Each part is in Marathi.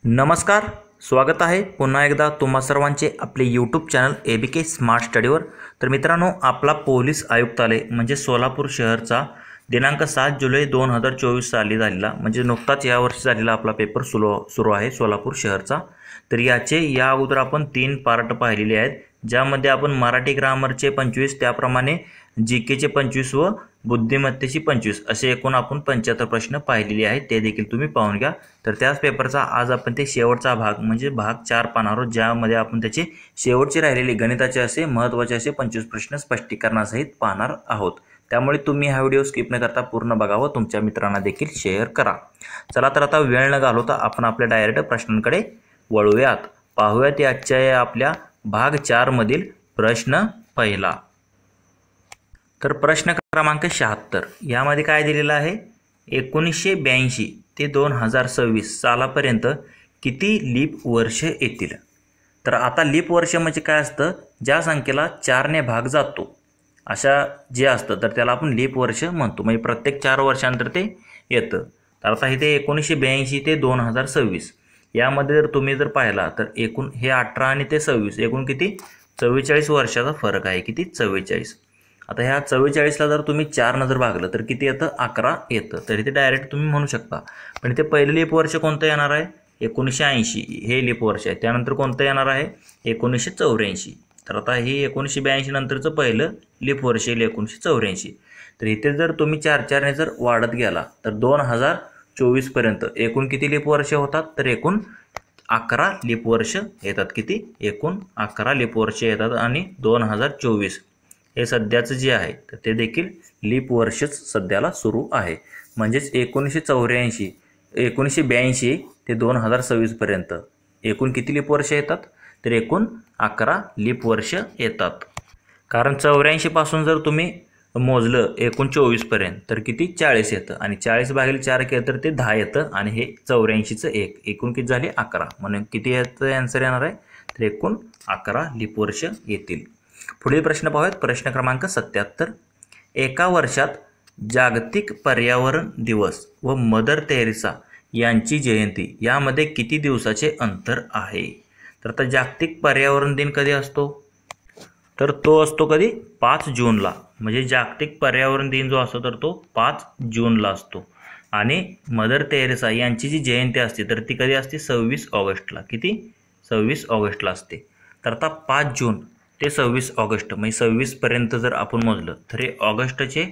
नमस्कार, स्वागत आहे पुन्हा एकदा तुम्हा सर्वांचे आपले यूट्यूब चॅनल ABK स्मार्ट स्टडीवर। तर मित्रांनो, आपला पोलीस आयुक्तालय म्हणजे सोलापूर शहरचा दिनांक 7 जुलै 2024 साली झालेला म्हणजे नुकताच या वर्षी झालेला आपला पेपर सुरू आहे सोलापूर शहरचा। तर याचे या अगोदर आपण 3 पार्ट पाहिलेले आहेत, ज्यामध्ये आपण मराठी ग्रामरचे 25, त्याप्रमाणे जीकेचे 25 व बुद्धिमत्तेची 25 असे एकूण आपण 75 प्रश्न पाहिलेले आहेत, ते देखील तुम्ही पाहून घ्या। तर त्याच पेपरचा आज आपण ते शेवटचा भाग म्हणजे भाग 4 पाहणार आहोत, ज्यामध्ये आपण त्याचे शेवटचे राहिलेले गणिताचे असे महत्त्वाचे असे 25 प्रश्न स्पष्टीकरणासहित पाहणार आहोत। त्यामुळे तुम्ही हा व्हिडिओ स्किप न करता पूर्ण बघा व तुमच्या मित्रांना देखील शेअर करा। चला तर आता वेळ न घालवता आपण आपल्या डायरेक्ट प्रश्नांकडे वळूयात। पाहूयात आजच्या या आपल्या भाग 4 मधील प्रश्न पहिला। तर प्रश्न क्रमांक 76 यामध्ये काय दिलेलं आहे, 1982 ते 2026 सालापर्यंत किती लीप वर्ष येतील। तर आता लीप वर्ष म्हणजे काय असतं, ज्या संख्येला 4 ने भाग जातो अशा जे असतं तर त्याला आपण लीप वर्ष म्हणतो, म्हणजे प्रत्येक 4 वर्षांतर ते येतं। तर आता इथे 1982 ते 2026 यामध्ये जर तुम्ही जर पाहिला तर एकूण हे 18 आणि ते 26 एकूण किती 44 वर्षाचा फरक आहे, किती 44। आता ह्या 44ला जर तुम्ही 4 ने जर भागलं तर किती येतं, 11 येतं। तर इथे डायरेक्ट तुम्ही म्हणू शकता, पण इथे पहिलं लीप वर्ष कोणतं येणार आहे, 1980 हे लीप वर्ष आहे। त्यानंतर कोणतं येणार आहे, 1984। तर आता हे 1982 नंतरचं पहिलं लीप वर्ष येईल 1984। तर इथे जर तुम्ही 4 ने जर वाढत गेला तर 2024 पर्यंत एकूण किती लीप वर्ष होतात, तर एकूण 11 लीप वर्ष येतात। किती, एकूण 11 लीप वर्ष येतात। आणि 2024 हे सध्याचं जे आहे तर ते देखील लीप वर्षच सध्याला सुरू आहे। म्हणजेच 1982 ते 2026 पर्यंत एकूण किती लीप वर्ष येतात, तर एकूण 11 लीप वर्ष येतात। कारण 84 पासून जर तुम्ही मोजलं एकूण 24 पर्यंत तर किती 40 येतं, आणि 40 भागिले 4 केलं तर ते 10 येतं, आणि हे 84चं 1 एकूण किती झाले 11, म्हणून किती याचं आन्सर येणार आहे, तर एकूण 11 लीप वर्ष येतील। पुढील प्रश्न पाहूयात, प्रश्न क्रमांक 77। एका वर्षात जागतिक पर्यावरण दिवस व मदर तेरेसा यांची जयंती यामध्ये किती दिवसाचे अंतर आहे। तर आता जागतिक पर्यावरण दिन कधी असतो, तर तो असतो कधी 5 जूनला, म्हणजे जागतिक पर्यावरण दिन जो असतो तर तो 5 जूनला असतो। आणि मदर तेरेसा यांची जी जयंती असते तर ती कधी असते, 26 ऑगस्टला। किती, 26 ऑगस्टला असते। तर आता 5 जून ते 26 ऑगस्ट म्हणजे 26 पर्यंत जर आपण मोजलं तर हे ऑगस्टचे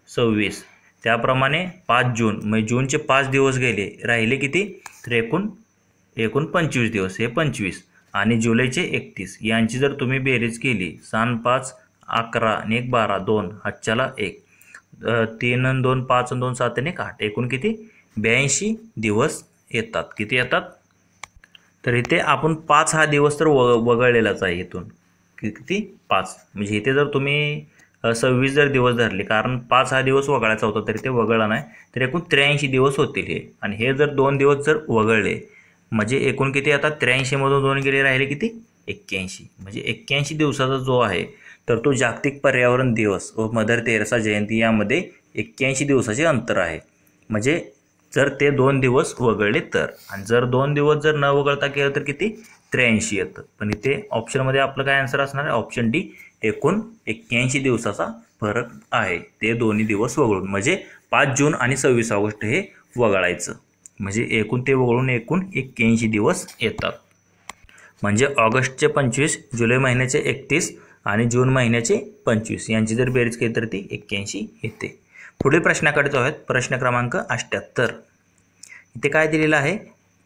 26, त्याप्रमाणे 5 जून म्हणजे जूनचे 5 दिवस गेले, राहिले किती, तर एकूण 25 दिवस, हे 25, आणि जुलैचे 31 यांची जर तुम्ही बेरीज केली, 7 5 11 आणि 1 12 2 हातच्याला 1 3 आणि 2 5 आणि 2 7 आणि 1 8 एकूण किती 82 दिवस येतात। किती येतात, तर इथे आपण 5 हा दिवस तर वगळलेलाच आहे इथून, किती 5, म्हणजे इथे जर तुम्ही 26 जर दिवस धरले, कारण 5 हा दिवस वगळायचा होता तरी ते वगळला नाही, तर एकूण 83 दिवस होतील हे। आणि हे जर 2 दिवस जर वगळले म्हणजे एकूण किती येतात, 83 मधून 2 गेले, राहिले किती 81, म्हणजे 81 दिवसाचा जो आहे तर तो जागतिक पर्यावरण दिवस व मदर तेरेसा जयंती यामध्ये 81 दिवसाचे अंतर आहे। म्हणजे जर ते 2 दिवस वगळले तर, आणि जर 2 दिवस जर न वगळता केलं तर किती 83 येतं। पण इथे ऑप्शनमध्ये आपलं काय आन्सर असणार आहे, ऑप्शन डी, एकूण 81 दिवसाचा फरक आहे ते दोन्ही दिवस वगळून, म्हणजे 5 जून आणि 26 ऑगस्ट हे वगळायचं, म्हणजे एकूण ते वगळून एकूण 81 दिवस येतात। म्हणजे ऑगस्टचे 25, जुलै महिन्याचे 31 आणि जून महिन्याचे 25 यांची जर बेरीज केली तर ती 81 येते। पुढील प्रश्नाकडे जाऊयात, प्रश्न क्रमांक 78। इथे काय दिलेलं आहे,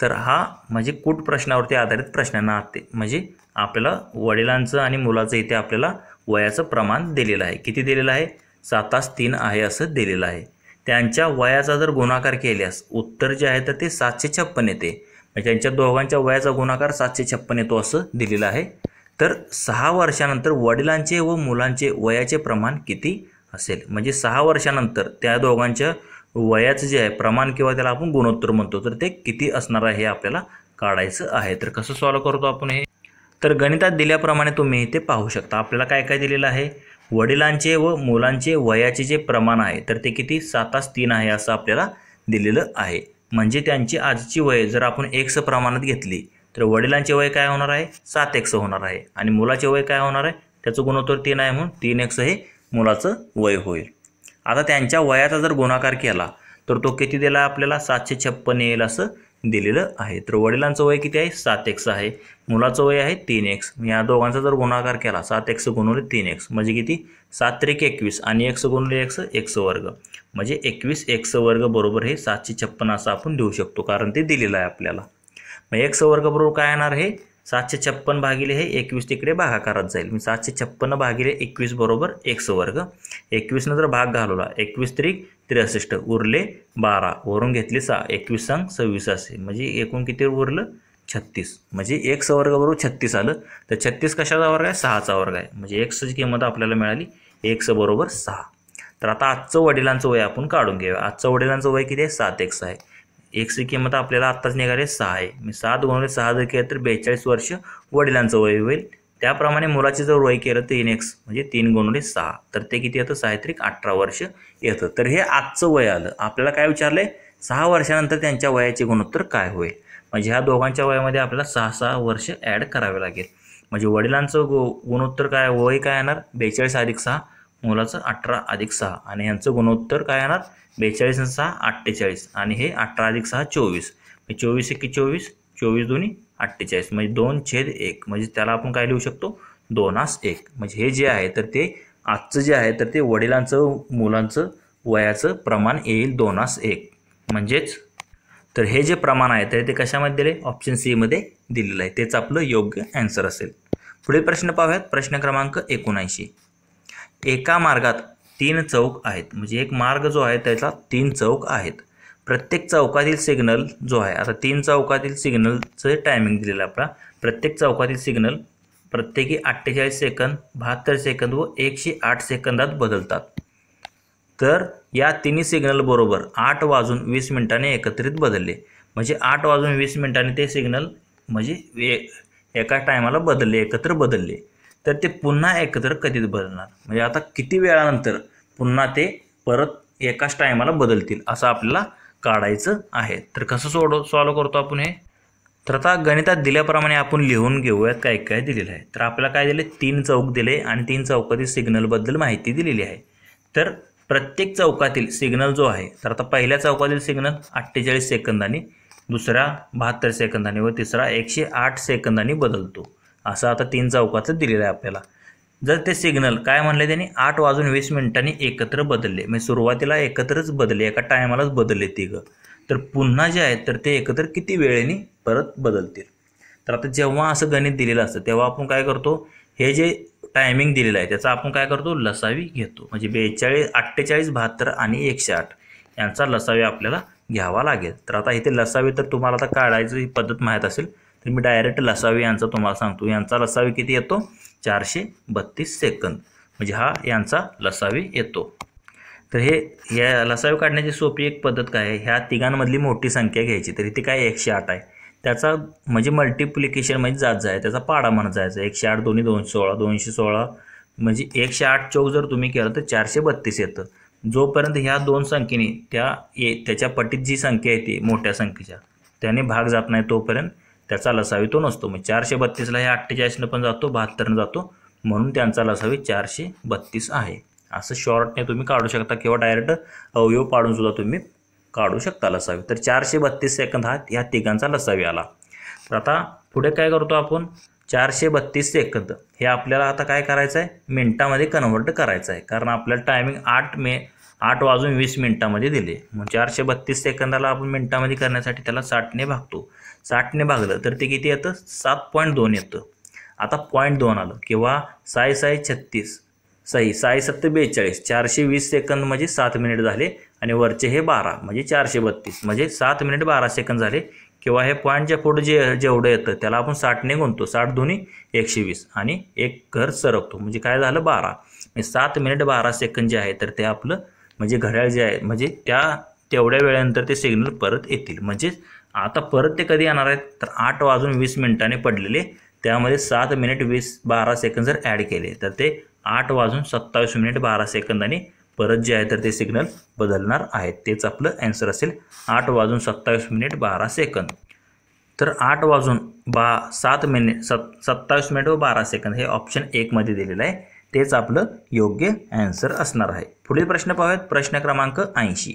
तर हा म्हणजे कूट प्रश्नावरती आधारित प्रश्नांना असते, म्हणजे आपल्याला वडिलांचं आणि मुलाचं इथे आपल्याला वयाचं प्रमाण दिलेलं आहे। किती दिलेलं आहे, 7:3 आहे असं दिलेलं आहे। त्यांच्या वयाचा जर गुणाकार केल्यास उत्तर जे आहे तर ते 756 येते, म्हणजे त्यांच्या दोघांच्या वयाचा गुणाकार 756 येतो असं दिलेलं आहे। तर 6 वर्षानंतर वडिलांचे व मुलांचे वयाचे प्रमाण किती असेल, म्हणजे 6 वर्षानंतर त्या दोघांच्या वयाचं जे आहे प्रमाण किंवा त्याला आपण गुणोत्तर म्हणतो, तर ते किती असणार आहे हे आपल्याला काढायचं आहे। तर कसं सॉल्व करतो आपण हे, तर गणितात दिल्याप्रमाणे तुम्ही इथे पाहू शकता, आपल्याला काय काय दिलेलं आहे, वडिलांचे व मुलांचे वयाचे जे प्रमाण आहे तर ते किती 7:3 आहे असं आपल्याला दिलेलं आहे। म्हणजे त्यांची आजची वय जर आपण x प्रमाणात घेतली तर वडिलांचे वय काय होणार आहे 7x होणार आहे आणि मुलाचे वय काय होणार आहे त्याचं गुणोत्तर 3 आहे म्हणून 3x हे मुलाचं वय होईल। आता त्यांच्या वयाचा जर गुणाकार केला तर तो किती दिला आपल्याला 756 येईल असं दिलेलं आहे। तर वडिलांचं वय किती आहे 7x आहे, मुलाचं वय आहे 3x। या दोघांचा जर गुणाकार केला 7x गुणिले 3x म्हणजे किती 7 त्रिक 21 आणि x गुणिले x x वर्ग म्हणजे 21x वर्ग बरोबर हे 756 असं आपण देऊ शकतो कारण ते दिलेलं आहे आपल्याला। मग x वर्ग बरोबर काय येणार हे 756 भागिले हे 21 तिकडे भागाकारात जाईल। मी 756 भागिले 21 बरोबर x वर्ग 21 नंतर भाग घालवला 21 त्रिक 63 उरले 12 वरून घेतले 6 21 सांग 26 असेल म्हणजे एकूण किती उरलं 36 म्हणजे x वर्ग बरोबर 36 आलं। तर 36 कशाचा वर्ग आहे 6चा वर्ग आहे म्हणजे x ची किंमत आपल्याला मिळाली x बरोबर 6। तर आता आजचं वडिलांचं वय आपण काढून घेऊया। आजचं वडिलांचं वय किती आहे 7x आहे, x ची किंमत आपल्याला आत्ताच निघाली 6 आहे। मी 7 गुणिले 6 जर केलं तर 42 वर्ष वडिलांचं वय होईल। त्याप्रमाणे मुलाचे जर वय केलं 3x म्हणजे 3 गुणिले 6 तर ते किती येतं 6 त्रिक 18 वर्ष येतं। तर हे आजचं वय आलं। आपल्याला काय विचारलंय 6 वर्षानंतर त्यांच्या वयाचे गुणोत्तर काय होईल म्हणजे ह्या दोघांच्या वयामध्ये आपल्याला 6 वर्ष ॲड करावे लागेल। म्हणजे वडिलांचं गुणोत्तर काय वय काय येणार 42 अधिक 6 मुलाचं 18 अधिक 6 आणि यांचं गुणोत्तर काय येणार 42 आणि 6 48 आणि हे 18 अधिक 6 24 24 एके 24 24 दोन्ही 48 म्हणजे 2/1 म्हणजे त्याला आपण काय लिहू शकतो 2:1 म्हणजे हे जे आहे तर ते आजचं जे आहे तर ते वडिलांचं मुलांचं वयाचं प्रमाण येईल 2:1 म्हणजेच तर हे जे प्रमाण आहे तर ते कशामध्ये दिले ऑप्शन सी मध्ये दिलेलं आहे तेच आपलं योग्य आन्सर असेल। पुढील प्रश्न पाहूयात प्रश्न क्रमांक 79। एका मार्गात 3 चौक आहेत म्हणजे एक मार्ग जो आहे त्याला 3 चौक आहेत। प्रत्येक चौकातील सिग्नल जो आहे आता 3 चौकातील सिग्नलचं टायमिंग दिलेलं आहे आपला। प्रत्येक चौकातील सिग्नल प्रत्येकी 48 सेकंद 72 सेकंद व 108 सेकंदात बदलतात। तर या तिन्ही सिग्नल बरोबर 8 वाजून 20 मिनिटांनी एकत्रित बदलले म्हणजे 8 वाजून 20 मिनिटांनी ते सिग्नल म्हणजे एका टायमाला बदलले एकत्र बदलले तर ते पुन्हा एकत्र कधी बदलणार म्हणजे आता किती वेळानंतर पुन्हा ते परत एकाच टायमाला बदलतील असं आपल्याला काढायचं आहे। तर कसं सॉल्व करतो आपण हे तर आता गणितात दिल्याप्रमाणे आपण लिहून घेऊयात काय काय दिलेलं आहे। तर आपल्याला काय दिले 3 चौक दिले आणि 3 चौकातील सिग्नलबद्दल माहिती दिलेली आहे। तर प्रत्येक चौकातील सिग्नल जो आहे तर आता पहिल्या चौकातील सिग्नल 48 सेकंदांनी दुसरा 72 सेकंदांनी व तिसरा 108 सेकंदांनी बदलतो असं आता 3 चौकाचं दिलेलं आहे आपल्याला। जर ते सिग्नल काय म्हणले त्यांनी 8 वाजून 20 मिनिटांनी एकत्र बदलले म्हणजे सुरुवातीला एकत्रच बदलले एका टायमालाच बदलले तिघं तर पुन्हा जे आहेत तर ते एकत्र किती वेळेने परत बदलतील। तर आता जेव्हा असं गणित दिलेलं असतं तेव्हा आपण काय करतो हे जे टायमिंग दिलेलं आहे त्याचा आपण काय करतो लसावी घेतो म्हणजे 42 48 72 आणि 108 यांचा लसावी आपल्याला घ्यावा लागेल। तर आता इथे लसावी तर तुम्हाला आता काढायची ही पद्धत माहीत असेल तर मी डायरेक्ट लसावी यांचा तुम्हाला सांगतो। यांचा लसावी किती येतो 432 सेकंद म्हणजे हा यांचा लसावी येतो। तर हे या लसावी काढण्याची सोपी एक पद्धत काय आहे ह्या तिघांमधली मोठी संख्या घ्यायची तर इथे काय 108 आहे त्याचा म्हणजे मल्टिप्लिकेशन म्हणजे जात जाय त्याचा पाडा म्हणत जायचा 108 दोन्ही 216 216 म्हणजे 108 चौक जर तुम्ही केलं तर 432 येतं। जोपर्यंत ह्या दोन संख्येने त्याच्या पटीत जी संख्या येते मोठ्या संख्येच्या त्याने भाग जात नाही तोपर्यंत त्याचा लसावी तो नसतो। मग 432ला हे 48ने पण जातो 72ने जातो म्हणून त्यांचा लसावी 432 आहे असं शॉर्टने तुम्ही काढू शकता किंवा डायरेक्ट अवयव पाडून सुद्धा तुम्ही काढू शकता लसावी। तर 432 सेकंद हा या तिघांचा लसावी आला। तर आता पुढे काय करतो आपण 432 सेकंद हे आपल्याला आता काय करायचं आहे मिनिटामध्ये कन्व्हर्ट करायचं आहे कारण आपल्याला टायमिंग 8 वाजून 20 मिनिटामध्ये दिले मग 432 सेकंदाला आपण मिनिटामध्ये करण्यासाठी त्याला 60ने भागतो 60ने भागलं तर ते किती येतं 7.2 येतं। आता 0.2 आलं किंवा 6 36 6 7 42 420 सेकंद म्हणजे 7 मिनिट झाले आणि वरचे हे 12 म्हणजे 432 म्हणजे 7 मिनिट 12 सेकंद झाले किंवा हे पॉईंटच्या पुढे जेवढं येतं त्याला आपण 60ने गुणतो 60 दोन्ही 120 आणि एक घर सरकतो म्हणजे काय झालं 12 म्हणजे 7 मिनिट 12 सेकंद जे आहे तर ते आपलं म्हणजे घड्याळ जे आहे म्हणजे तेवढ्या वेळेनंतर ते सिग्नल परत येतील। म्हणजे आता परत ते कधी येणार आहेत तर 8 वाजून 20 मिनिटांनी पडलेले त्यामध्ये 7 मिनिट 12 सेकंद जर ॲड केले तर ते 8 वाजून 27 मिनिट 12 सेकंदांनी परत जे आहे तर ते सिग्नल बदलणार आहेत. तेच आपलं ॲन्सर असेल 8:27 तर 8:27 हे ऑप्शन 1 मध्ये दिलेलं आहे. तेच आपलं योग्य ॲन्सर असणार आहे. पुढील प्रश्न पाहूयात. प्रश्न क्रमांक 80.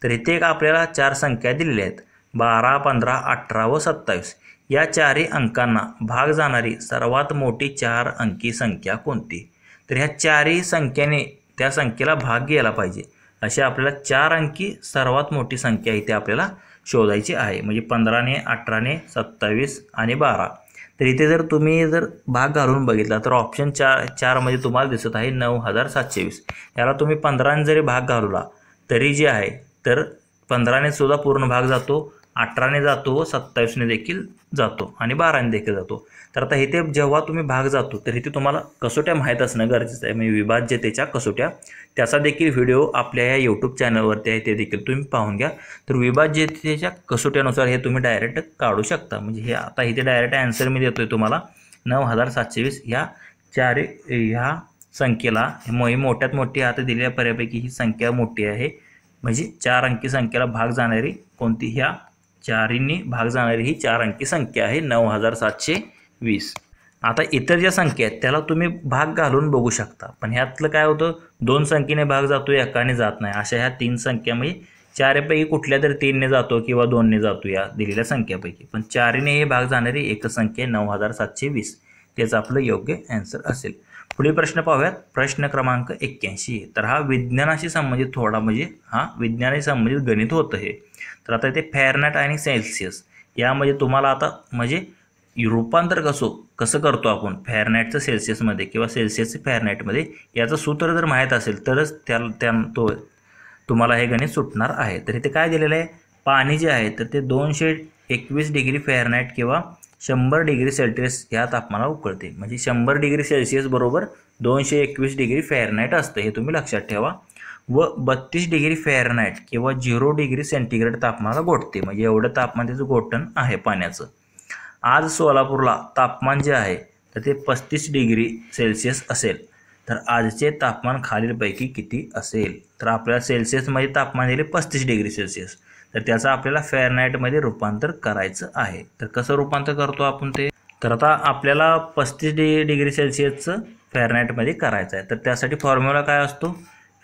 तर इथे एक आपल्याला 4 संख्या दिलेल्या आहेत. 12, 15, 18 व 27. या चारही अंकांना भाग जाणारी सर्वात मोठी 4 अंकी संख्या कोणती? तर ह्या चारही संख्येने त्या संख्येला भाग गेला पाहिजे. अशी आपल्याला 4 अंकी सर्वात मोठी संख्या इथे आपल्याला शोधायची आहे. म्हणजे 15ने, 18ने, 27 आणि 12. तर इथे जर तुम्ही भाग घालून बघितला तर ऑप्शन 4 मध्ये तुम्हाला दिसत आहे 9720. याला तुम्ही 15ने जरी भाग घालवला तरी जे आहे तर 15ने सुद्धा पूर्ण भाग जातो, 18ने जातो व 27ने देखील जातो आणि 12ने देखील जातो. तर आता इथे जेव्हा तुम्ही भाग जातो तर इथे तुम्हाला कसोट्या माहीत असणं गरजेचं आहे. म्हणजे विभाज्यतेच्या कसोट्या, त्याचा देखील व्हिडिओ आपल्या या यूट्यूब चॅनलवरती आहे, ते देखील तुम्ही पाहून घ्या. तर विभाज्यतेच्या कसोट्यानुसार हे तुम्ही डायरेक्ट काढू शकता. म्हणजे हे आता इथे डायरेक्ट ॲन्सर मी देतोय तुम्हाला 9720. ह्या संख्येला मोठ्यात मोठी आता दिलेल्या पर्यापैकी ही संख्या मोठी आहे. म्हणजे 4 अंकी संख्येला भाग जाणारी कोणती? ह्या चारींनी भाग जाणारी ही 4 अंकी संख्या आहे 9720. आता इतर ज्या संख्या आहेत त्याला तुम्ही भाग घालून बघू शकता. पण ह्यातलं काय होतं, 2 संख्येने भाग जातो, एकाने जात नाही. अशा ह्या 3 संख्या म्हणजे 4पैकी कुठल्या तरी 3ने जातो किंवा 2ने जातो या दिलेल्या संख्यापैकी. पण 4ने हे भाग जाणारी एकच संख्या 9720. तेच आपलं योग्य ॲन्सर असेल. पुढील प्रश्न पाहूयात. प्रश्न क्रमांक 81. तर हा विज्ञानाशी संबंधित थोडा म्हणजे विज्ञानाशी संबंधित गणित होतं हे. तर आता इथे फॅरनहाइट आणि सेल्सिअस यामध्ये तुम्हाला आता म्हणजे रूपांतर कसं करतो आपण फॅरनहाइटचं सेल्सिअसमध्ये किंवा सेल्सिअसचं फॅरनहाइटमध्ये, याचं सूत्र जर माहीत असेल तरच तुम्हाला हे गणित सुटणार आहे. तर इथे काय दिलेलं आहे, पाणी जे आहे तर ते 221 डिग्री फॅरनहाइट किंवा 100 डिग्री सेल्सिअस या तापमानावर उकळते. म्हणजे 100 डिग्री सेल्सिअस बरोबर 221 डिग्री फॅरनहाइट असतं, हे तुम्ही लक्षात ठेवा. व 32 डिग्री फॅरनहाइट किंवा 0 डिग्री सेंटीग्रेड तापमानाला गोठते. म्हणजे एवढं तापमान त्याचं गोठण आहे पाण्याचं. आज सोलापूरला तापमान जे आहे तर ते 35 डिग्री सेल्सिअस असेल. तर आजचे तापमान खालीलपैकी किती असेल? तर आपल्याला सेल्सिअसमध्ये तापमान दिले 35 डिग्री सेल्सिअस. तर त्याचं आपल्याला फॅरनहाइटमध्ये रूपांतर करायचं आहे. तर कसं रूपांतर करतो आपण ते? तर आता आपल्याला 35 डिग्री सेल्सिअसचं फॅरनहाइटमध्ये करायचं आहे. तर त्यासाठी फॉर्म्युला काय असतो?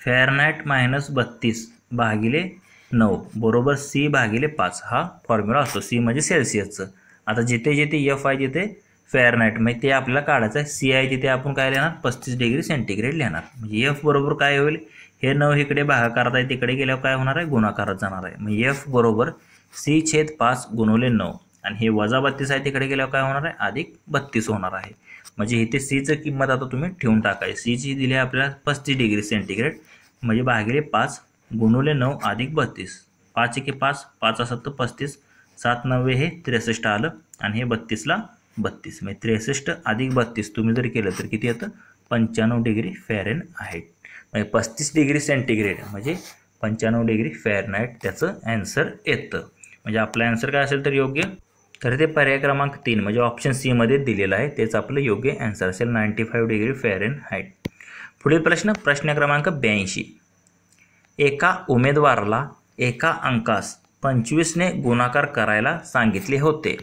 फॅरनहाइट -32 भागिले 9 बरोबर C/5 हा फॉर्म्युला असतो. C म्हणजे सेल्सिअसचं. आता जिथे जिथे F आहे तिथे फॅरनहाइट म्हणजे ते आपल्याला काढायचं आहे. C आहे तिथे आपण काय लिहिणार? 35 डिग्री सेंटीग्रेड लिहिणार. म्हणजे F बरोबर काय होईल? हे 9 इकडे भागाकारात आहे, तिकडे गेल्यावर काय होणार आहे? गुणाकारात जाणार आहे. म्हणजे F बरोबर C/5 गुणिले 9 आणि हे -32 आहे, तिकडे गेल्यावर काय होणार आहे? +32 होणार आहे. म्हणजे इथे Cचं किंमत आता तुम्ही ठेवून टाकायची. Cची दिली आहे आपल्याला 35 डिग्री सेंटीग्रेड म्हणजे भागिले 5 गुणिले 9 + 32. 5 × 5 5 असतं तर 35, 7 × 9 हे 63 आलं आणि हे 32ला 32 म्हणजे 63 + 32 तुम्ही जर केलं तर किती येतं? 95 डिग्री फॅरनहाइट. म्हणजे 35 डिग्री सेंटीग्रेड म्हणजे 95 डिग्री फॅरनहाइट त्याचं ॲन्सर येतं. म्हणजे आपलं ॲन्सर काय असेल तर योग्य? तर ते पर्याय क्रमांक 3 म्हणजे ऑप्शन C मध्ये दिलेलं आहे, तेच आपलं योग्य ॲन्सर असेल 95 डिग्री फॅरनहाइट. पुढील प्रश्न क्रमांक 82. एका उमेदवाराला एका अंकास 25ने गुणाकार करायला सांगितले होते.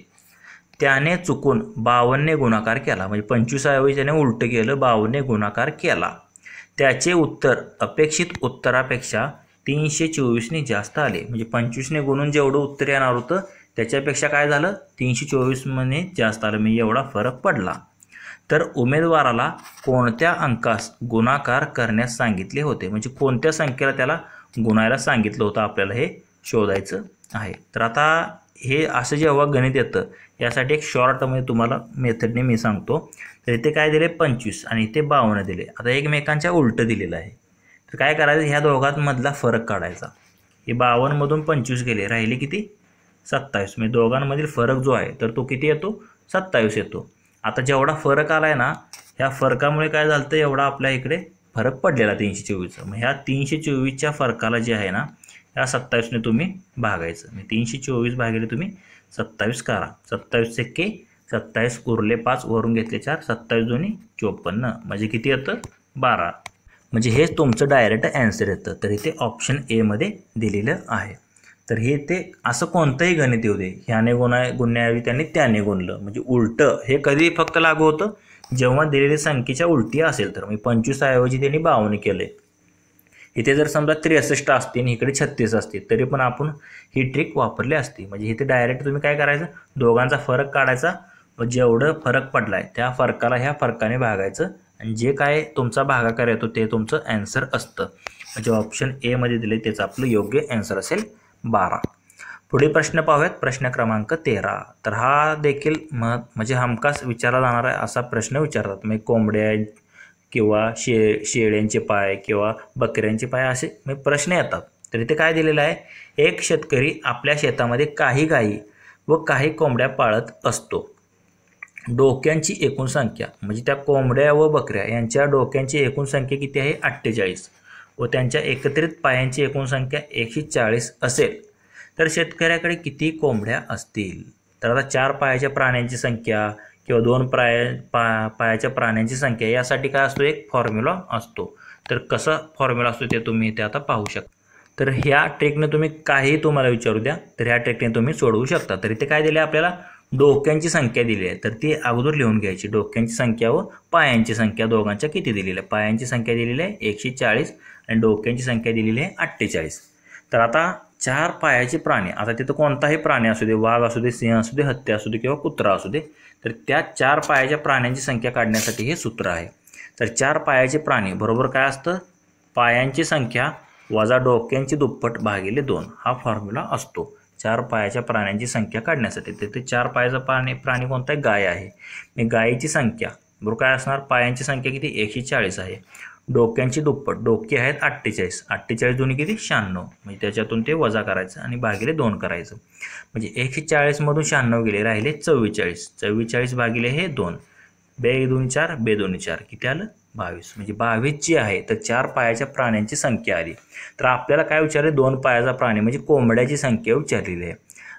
त्याने चुकून 52ने गुणाकार केला. म्हणजे 25 ऐवजी त्याने उलटं केलं, 52ने गुणाकार केला. त्याचे उत्तर अपेक्षित उत्तरापेक्षा 324ने जास्त आले. म्हणजे 25ने गुणून जेवढं उत्तर येणार होतं त्याच्यापेक्षा काय झालं? 324ने जास्त आलं. म्हणजे एवढा फरक पडला. तर उमेदवाराला कोणत्या अंकास गुणाकार करण्यास सांगितले होते? म्हणजे कोणत्या संख्येला त्याला गुणायला सांगितलं होतं आपल्याला हे शोधायचं आहे. तर आता हे असं जेव्हा गणित येतं यासाठी एक शॉर्टमध्ये तुम्हाला मेथडने मी सांगतो. तर इथे काय दिले? 25 आणि इथे 52 दिले. आता एकमेकांच्या उलटं दिलेलं आहे. तर काय करायचं? ह्या दोघांमधला फरक काढायचा. हे 52 मधून 25 गेले, राहिले किती? 27. म्हणजे दोघांमधील फरक जो आहे तर तो किती येतो? 27 येतो. आता जेवढा फरक आला आहे ना, ह्या फरकामुळे काय झालं तर एवढा आपल्या इकडे फरक पडलेला 324चा. मग ह्या 324च्या फरकाला जे आहे ना ह्या 27ने तुम्ही भागायचं. म्हणजे 324 भागिले तुम्ही 27 करा. 27 × 27 उरले 5 वरून घेतले 4, 27 × 2 = 54. म्हणजे किती येतं? 12. म्हणजे हेच तुमचं डायरेक्ट ॲन्सर येतं. तर इथे ऑप्शन एमध्ये दिलेलं आहे. तर हे ते असं कोणतंही गणित येऊ दे, ह्याने गुणण्याऐवजी त्यांनी त्याने गुणलं, म्हणजे उलटं हे कधी फक्त लागू होतं जेव्हा दिलेली संख्येच्या उलटी असेल तर. म्हणजे 25 ऐवजी त्यांनी 52 केले. इथे जर समजा 63 असते आणि इकडे 36 असते तरी पण आपण ही ट्रिक वापरली असती. म्हणजे इथे डायरेक्ट तुम्ही काय करायचं, दोघांचा फरक काढायचा व जेवढं फरक पडलाय त्या फरकाला ह्या फरकाने भागायचं आणि जे काय तुमचा भागाकार येतो ते तुमचं ॲन्सर असतं. म्हणजे ऑप्शन एमध्ये दिले त्याचं आपलं योग्य ॲन्सर असेल 12. पुढील प्रश्न पाहूयात, प्रश्न क्रमांक 13. तर हा देखील म्हणजे हमखास विचारला जाणार आहे असा प्रश्न विचारतात. म्हणजे कोंबड्या किंवा शेळ्यांचे पाय किंवा बकऱ्यांचे पाय असे म्हणजे प्रश्न येतात. तर इथे काय दिलेलं आहे, एक शेतकरी आपल्या शेतामध्ये काही गायी व काही कोंबड्या पाळत असतो. डोक्यांची एकूण संख्या म्हणजे त्या कोंबड्या व बकऱ्या यांच्या डोक्यांची एकूण संख्या किती आहे, 48 व त्यांच्या एकत्रित पायांची एकूण संख्या 140 असेल तर शेतकऱ्याकडे किती कोंबड्या असतील. तर आता 4 पायाच्या प्राण्यांची संख्या किंवा 2 पायाच्या प्राण्यांची संख्या यासाठी काय असतो, एक फॉर्म्युला असतो. तर कसा फॉर्म्युला असतो ते तुम्ही इथे आता पाहू शकता. तर ह्या ट्रिकने तुम्ही काही तुम्हाला विचारू द्या तर ह्या ट्रिकने तुम्ही सोडवू शकता. तर इथे काय दिले आपल्याला, डोक्यांची संख्या दिली आहे तर ती अगोदर लिहून घ्यायची. डोक्यांची संख्या व पायांची संख्या दोघांच्या किती दिलेली आहे. पायांची संख्या दिलेली आहे 140 आणि डोक्यांची संख्या दिलेली आहे 48. तर आता 4 पायाचे प्राणी, आता तिथं कोणताही प्राणी असू दे, वाघ असू दे, सिंह असू दे, हत्ती असू दे किंवा कुत्रा असू दे, तर त्या 4 पायाच्या प्राण्यांची संख्या काढण्यासाठी हे सूत्र आहे. तर 4 पायाचे प्राणी बरोबर काय असतं, पायांची संख्या वजा डोक्यांची दुप्पट भागिले 2 हा फॉर्म्युला असतो 4 पायाच्या प्राण्यांची संख्या काढण्यासाठी. तर ते 4 पायाचा प्राणी कोणता आहे, गाय आहे. मी गायीची संख्या बरोबर काय असणार, पायांची संख्या किती 140 आहे, डोक्यांची दुप्पट, डोके आहेत 48, 48 दोन्ही किती 96, म्हणजे त्याच्यातून ते वजा करायचं आणि भागिले 2 करायचं. म्हणजे 140 मधून 96 गेले, राहिले 44, 44 भागिले हे 2, 2 2 4, 2 2 4 किती आलं 22. म्हणजे 22 जी आहे तर 4 पायाच्या प्राण्यांची संख्या आली. तर आपल्याला काय विचारले, 2 पायाचा प्राणी म्हणजे कोंबड्याची संख्या विचारलेली आहे.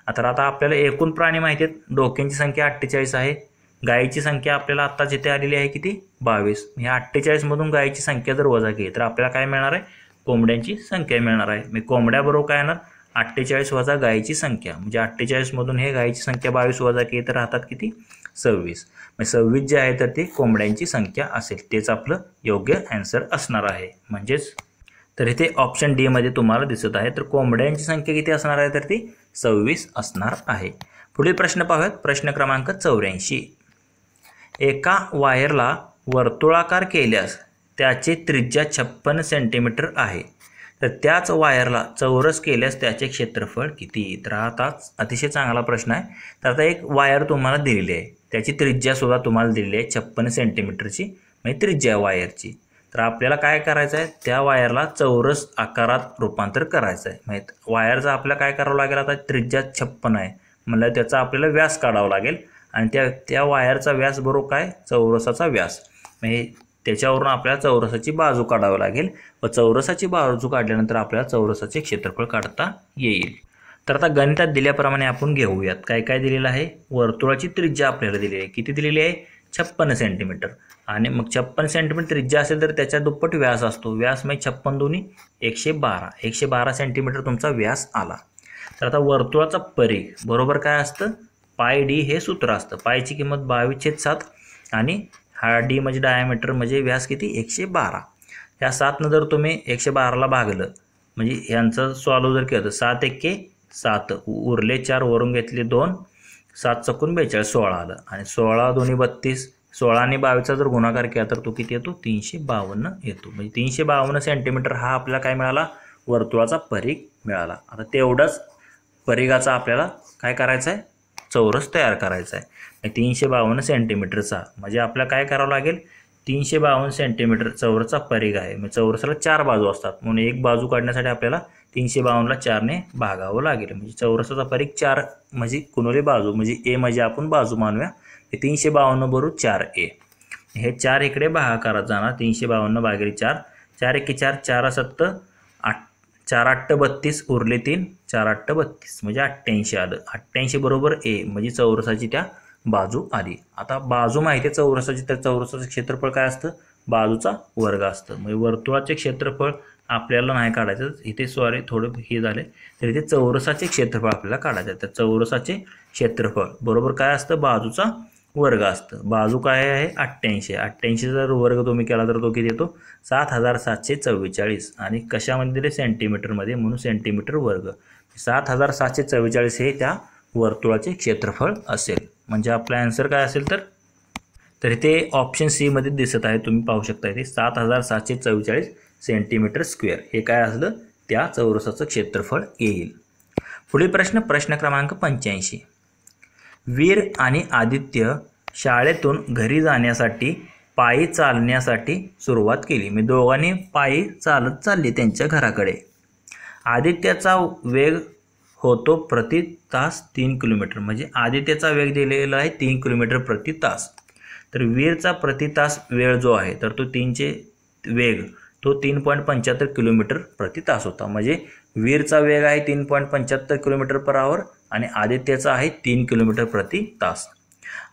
आता आपल्याला एकूण प्राणी माहिती आहेत, डोक्यांची संख्या 48 आहे, गायीची संख्या आपल्याला आत्ता जिथे आलेली आहे किती 22. ह्या 48 मधून गायीची संख्या जर वजा केली तर आपल्याला काय मिळणार आहे, कोंबड्यांची संख्या मिळणार आहे. मी कोंबड्याबरोबर काय येणार, 48 वजा गायीची संख्या, म्हणजे 48 मधून हे गायीची संख्या 22 वजा केली तर राहतात किती 26. म्हणजे 26 जे आहे तर ती कोंबड्यांची संख्या असेल, तेच आपलं योग्य ॲन्सर असणार आहे. म्हणजेच तर इथे ऑप्शन डी मध्ये तुम्हाला दिसत आहे. तर कोंबड्यांची संख्या किती असणार आहे, तर ती 26 असणार आहे. पुढील प्रश्न पाहूयात, प्रश्न क्रमांक 84. एका वायरला वर्तुळाकार केल्यास त्याचे त्रिज्या 56 सेंटीमीटर आहे, तर त्याच वायरला चौरस केल्यास त्याचे क्षेत्रफळ किती. तर आता अतिशय चांगला प्रश्न आहे. तर आता एक वायर तुम्हाला दिलेली आहे, त्याची त्रिज्या सुद्धा तुम्हाला दिलेली आहे 56 सेंटीमीटरची, म्हणजे त्रिज्या वायरची. तर आपल्याला काय करायचं आहे, त्या वायरला चौरस आकारात रूपांतर करायचं आहे. माहीत वायरचा आपल्याला काय करावं लागेल, आता त्रिज्या 56 आहे म्हणलं त्याचा आपल्याला व्यास काढावा लागेल आणि त्या वायरचा व्यास बरोबर काय, चौरसाचा व्यास, म्हणजे त्याच्यावरून आपल्याला चौरसाची बाजू काढावी लागेल व चौरसाची बाजू काढल्यानंतर आपल्याला चौरसाचे क्षेत्रफळ काढता येईल. तर आता गणितात दिल्याप्रमाणे आपण घेऊयात. काय काय दिलेलं आहे, वर्तुळाची त्रिज्या आपल्याला दिलेली आहे, किती दिलेली आहे 56 सेंटीमीटर, आणि मग 56 सेंटीमीटर त्रिज्या असेल तर त्याच्या दुप्पट व्यास असतो. व्यास म्हणजे 56 दुनी 112 सेंटीमीटर तुमचा व्यास आला. तर आता वर्तुळाचा परिघ बरोबर काय असतं, पाय डी हे सूत्र असतं. पायची किंमत 22/7 आणि हा डी म्हणजे डायमीटर म्हणजे व्यास किती 112. या 7नं जर तुम्ही 112ला भागलं म्हणजे यांचं सॉल्व जर केलं तर 7 1 7 उरले 4 वरून घेतले 2, 7 चकून 42 16 आलं आणि 16 दोन्ही 32, 16 आणि 22चा जर गुणाकार केला तर तो किती येतो 352 येतो. म्हणजे 352 सेंटीमीटर हा आपल्याला काय मिळाला, वर्तुळाचा परिघ मिळाला. आता तेवढंच परिघाचा आपल्याला काय करायचं आहे, चौरस तयार करायचा आहे. 352 सेंटीमीटरचा म्हणजे आपल्याला काय करावं लागेल, 352 सेंटीमीटर चौरसचा परिघ आहे. म्हणजे चौरसाला 4 बाजू असतात म्हणून एक बाजू काढण्यासाठी आपल्याला 352ला 4ने भागावं लागेल. म्हणजे चौरसाचा परिघ 4 म्हणजे कुणोली बाजू म्हणजे ए म्हणजे आपण बाजू मानूया. 352 बरोबर 4a, हे 4 इकडे भागाकारात जाणार, 352 भागिले 4, 4 1 4, 4 7 8, 4 8 32 उरले 3, 4 8 32 म्हणजे 88 आलं. 88 बरोबर ए म्हणजे चौरसाची त्या बाजू आली. आता बाजू माहिती आहे चौरसाची, तर चौरसाचं क्षेत्रफळ काय असतं बाजूचा वर्ग असतं. म्हणजे वर्तुळाचे क्षेत्रफळ आपल्याला नाही काढायचं इथे, सॉरी थोडं हे झाले, तर इथे चौरसाचे क्षेत्रफळ आपल्याला काढायचं आहे. तर चौरसाचे क्षेत्रफळ बरोबर काय असतं, बाजूचा वर्ग असतं. बाजू काय आहे 88. 88 जर वर्ग तुम्ही केला तर तो किती येतो 7744. आणि कशामध्ये दिले सेंटीमीटरमध्ये, म्हणून सेंटीमीटर वर्ग. 7744 हे त्या वर्तुळाचे क्षेत्रफळ असेल. म्हणजे आपला आन्सर काय असेल तर इथे ऑप्शन सी मध्ये दिसत आहे, तुम्ही पाहू शकता इथे 7744 सेंटीमीटर स्क्वेअर हे काय असलं त्या चौरसाचं क्षेत्रफळ येईल. पुढील प्रश्न क्रमांक 85. वीर आणि आदित्य शाळेतून घरी जाण्यासाठी पायी चालण्यासाठी सुरुवात केली. मी दोघांनी पायी चालत चालले त्यांच्या घराकडे. आदित्याचा वेग होतो प्रति तास 3 किलोमीटर. म्हणजे आदित्याचा वेग दिलेला आहे 3 किलोमीटर प्रति तास. तर वीरचा प्रति तास वेळ जो आहे तर तो 3चे वेग तो 3.75 किलोमीटर प्रति तास होता. म्हणजे वीरचा वेग आहे 3.75 किलोमीटर पर आवर आणि आदित्यचा आहे 3 किलोमीटर प्रति तास.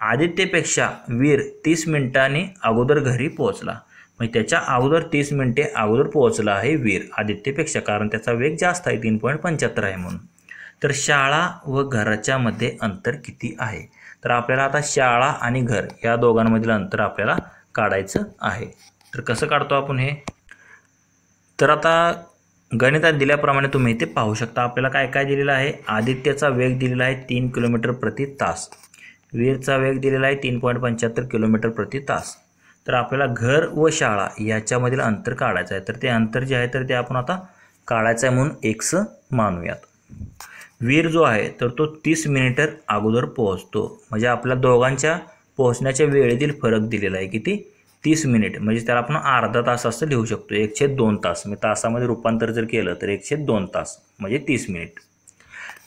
आदित्यपेक्षा वीर 30 मिनिटांनी अगोदर घरी पोहोचला. म्हणजे त्याच्या अगोदर 30 मिनिटे अगोदर पोहोचला आहे वीर आदित्यपेक्षा, कारण त्याचा वेग जास्त आहे 3.75 आहे म्हणून. तर शाळा व घराच्या मध्ये अंतर किती आहे. तर आपल्याला आता शाळा आणि घर या दोघांमधील अंतर आपल्याला काढायचं आहे. तर कसं काढतो आपण हे, तर आता गणितात दिल्याप्रमाणे तुम्ही इथे पाहू शकता. आपल्याला काय काय दिलेलं आहे, आदित्यचा वेग दिलेला आहे 3 किलोमीटर प्रति तास, वीरचा वेग दिलेला आहे 3.75 किलोमीटर प्रति तास. तर आपल्याला घर व शाळा याच्यामधील अंतर काढायचं आहे. तर ते अंतर जे आहे तर ते आपण आता काढायचं आहे म्हणून x मानूयात. वीर जो आहे तर तो 30 मिनिटर अगोदर पोहोचतो. म्हणजे आपल्या दोघांच्या पोहोचण्याच्या वेळेतील फरक दिलेला आहे किती 30 मिनिट. म्हणजे त्याला आपण अर्धा तास असं लिहू शकतो. 1/2 तास, मी तासामध्ये रूपांतर जर केलं तर 1/2 तास म्हणजे 30 मिनिट.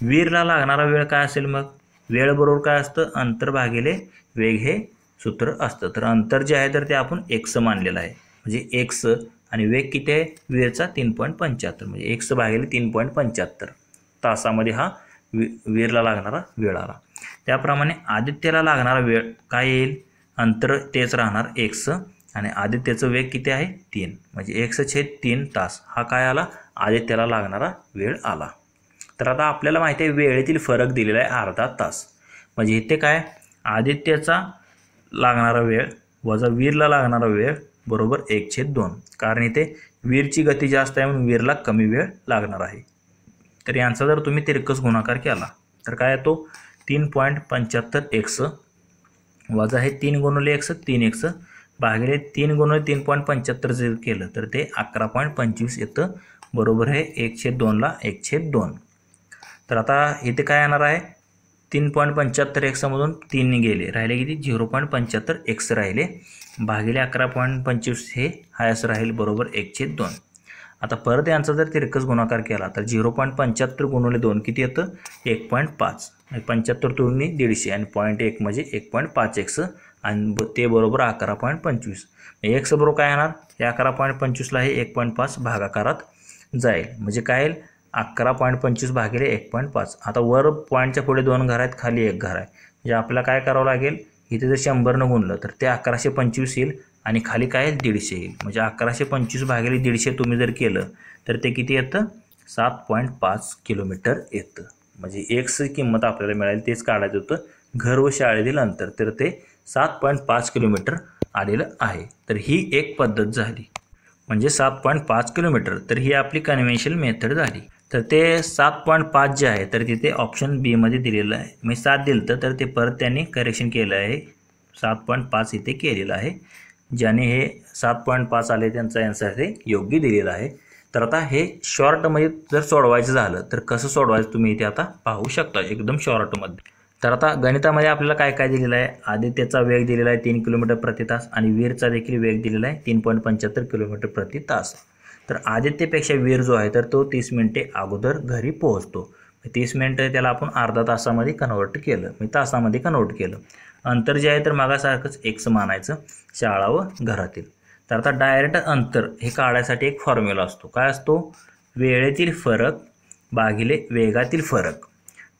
वीरला लागणारा वेळ काय असेल, मग वेळ बरोबर काय असतं अंतर भागिले वेग हे सूत्र असतं. तर अंतर जे आहे तर ते आपण x मानलेलं आहे. म्हणजे x आणि वेग किती आहे वीरचा 3.75 म्हणजे x भागिले 3.75 तासामध्ये हा वीरला लागणारा वेळ आला. त्याप्रमाणे आदित्यला लागणारा वेळ काय येईल, अंतर तेच राहणार x आणि आदित्यचं वेग किती आहे 3 म्हणजे x/3 तास हा काय आला आदित्यला लागणारा वेळ आला. तर आता आपल्याला माहिती आहे वेळेतील फरक दिलेला आहे अर्धा तास. म्हणजे इथे काय आदित्यचा लागणारा वेळ वजा वीरला लागणारा वेळ बरोबर 1/2, कारण इथे वीरची गती जास्त आहे म्हणून वीरला कमी वेळ लागणार आहे. तर यांचा जर तुम्ही तिरकस गुणाकार केला तर काय येतो 3.75x वजा हे 3 गुणिले x 3x भागिले 3 गुणिले 3.75 जर केलं तर ते 11.25 येतं. बरोबर आहे 1/2 ला 1/2. तर आता इथे काय येणार आहे 3.75x मधून 3 गेले, राहिले किती 0.75x राहिले भागिले 11.25 हे असं राहील बरोबर 1/2. आता परत यांचा जर तिरकस गुणाकार केला तर 0.75 गुणिले 2 किती येतं 1.5. 75 तुलनी 150 आणि 0.1 म्हणजे 1.5x आणि ते बरोबर 11.25. x बरोबर काय येणार हे 11.25ला हे 1.5 भागाकारात जाईल. म्हणजे काय येईल 11.25 भागिले 1.5. आता वर पॉईंटच्या पुढे 2 घर आहेत, खाली 1 घर आहे. म्हणजे आपल्याला काय करावं लागेल इथे जर 100 गुणलं तर ते 1125 येईल आणि खाली काय 150 येईल. म्हणजे 1125 भागिले 150 तुम्ही जर केलं तर ते किती येतं 7.5 किलोमीटर येतं. म्हणजे x किंमत आपल्याला मिळाली तेच काढायचं होतं घर व शाळेतील अंतर, तर ते 7.5 किलोमीटर आलेलं आहे. तर ही एक पद्धत झाली म्हणजे 7.5 किलोमीटर. तर ही आपली कन्व्हेन्शनल मेथड झाली. तर ते 7.5 जे आहे तर तिथे ऑप्शन बी मध्ये दिलेलं आहे. मी 7 दिलं तर ते परत त्यांनी करेक्शन केलं आहे 7.5 इथे केलेलं आहे. ज्याने हे 7.5 आले त्यांचा आन्सर हे योग्य दिलेला आहे. तर आता हे शॉर्टमध्ये जर सोडवायचं झालं तर कसं सोडवायचं तुम्ही इथे आता पाहू शकता एकदम शॉर्टमध्ये. तर आता गणितामध्ये आपल्याला काय काय दिलेलं आहे, आदित्यचा वेग दिलेला आहे 3 किलोमीटर प्रति तास आणि वीरचा देखील वेग दिलेला आहे 3.75 किलोमीटर प्रति तास. तर आदित्यपेक्षा वीर जो आहे तर तो 30 मिनिटे अगोदर घरी पोहोचतो. 30 मिनिटं त्याला आपण अर्धा तासामध्ये कन्वर्ट केलं, मी तासामध्ये कन्वर्ट केलं. अंतर जे आहे तर मागासारखंच x मानायचं शाळा व घरातील. तर आता डायरेक्ट अंतर हे काढायसाठी एक फॉर्म्युला असतो. काय असतो वेळेतील फरक भागिले वेगातील फरक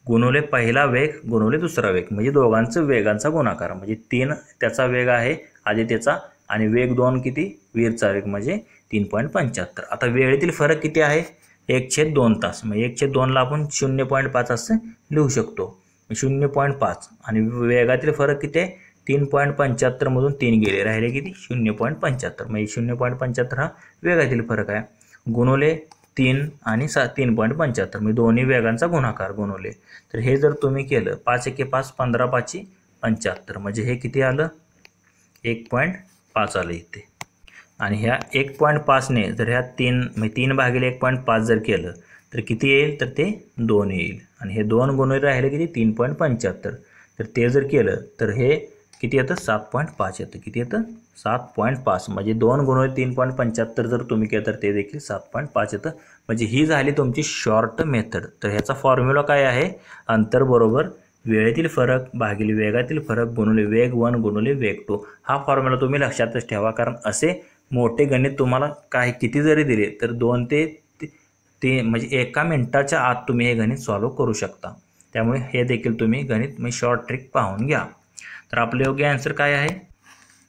गुणवले पहिला वेग गुणवले दुसरा वेग म्हणजे दोघांचं वेगांचा गुणाकार. म्हणजे 3 त्याचा वेग आहे आदित्यचा आणि वेग 2 किती, वीरचा वेग म्हणजे 3.75. आता वेळेतील फरक किती आहे, 1/2 तास. मग 1/2ला आपण 0.5 असं लिहू शकतो. 0.5 आणि वेगातील फरक किती आहे, 3.75 मधून 3 गेले, राहिले किती 0.75. म्हणजे 0.75 हा वेगातील फरक आहे. गुणवले 3 आणि 3.75 म्हणजे दोन्ही वेगांचा गुणाकार गुणवले. तर हे जर तुम्ही केलं 5 × 5 15 5 75 म्हणजे हे किती आलं, 1.5 आलं इथे. आणि ह्या 1.5ने जर ह्या 3 भागिले 1.5 जर केलं तर किती येईल, तर ते 2 येईल. आणि हे 2 गुणवले राहिले किती 3.75. तर ते जर केलं तर हे किती येतं, 7.5 येतं. किती येतं, 7.5. म्हणजे 2 गुणवले 3.75 जर तुम्ही केलं तर ते देखील 7.5 येतं. म्हणजे ही झाली तुमची शॉर्ट मेथड. तर ह्याचा फॉर्म्युला काय आहे, अंतर बरोबर वेळेतील फरक भागिले वेगातील फरक गुणिले वेग 1 गुणिले वेग 2. हा फॉर्म्युला तुम्ही लक्षातच ठेवा, कारण असे मोठे गणित तुम्हाला काय किती जरी दिले तर 2 ते म्हणजे 1 मिनिटाच्या आत तुम्ही हे गणित सॉल्व्ह करू शकता. त्यामुळे हे देखील तुम्ही गणित मी शॉर्ट ट्रिक पाहून घ्या. तर आपले योग्य आन्सर काय आहे,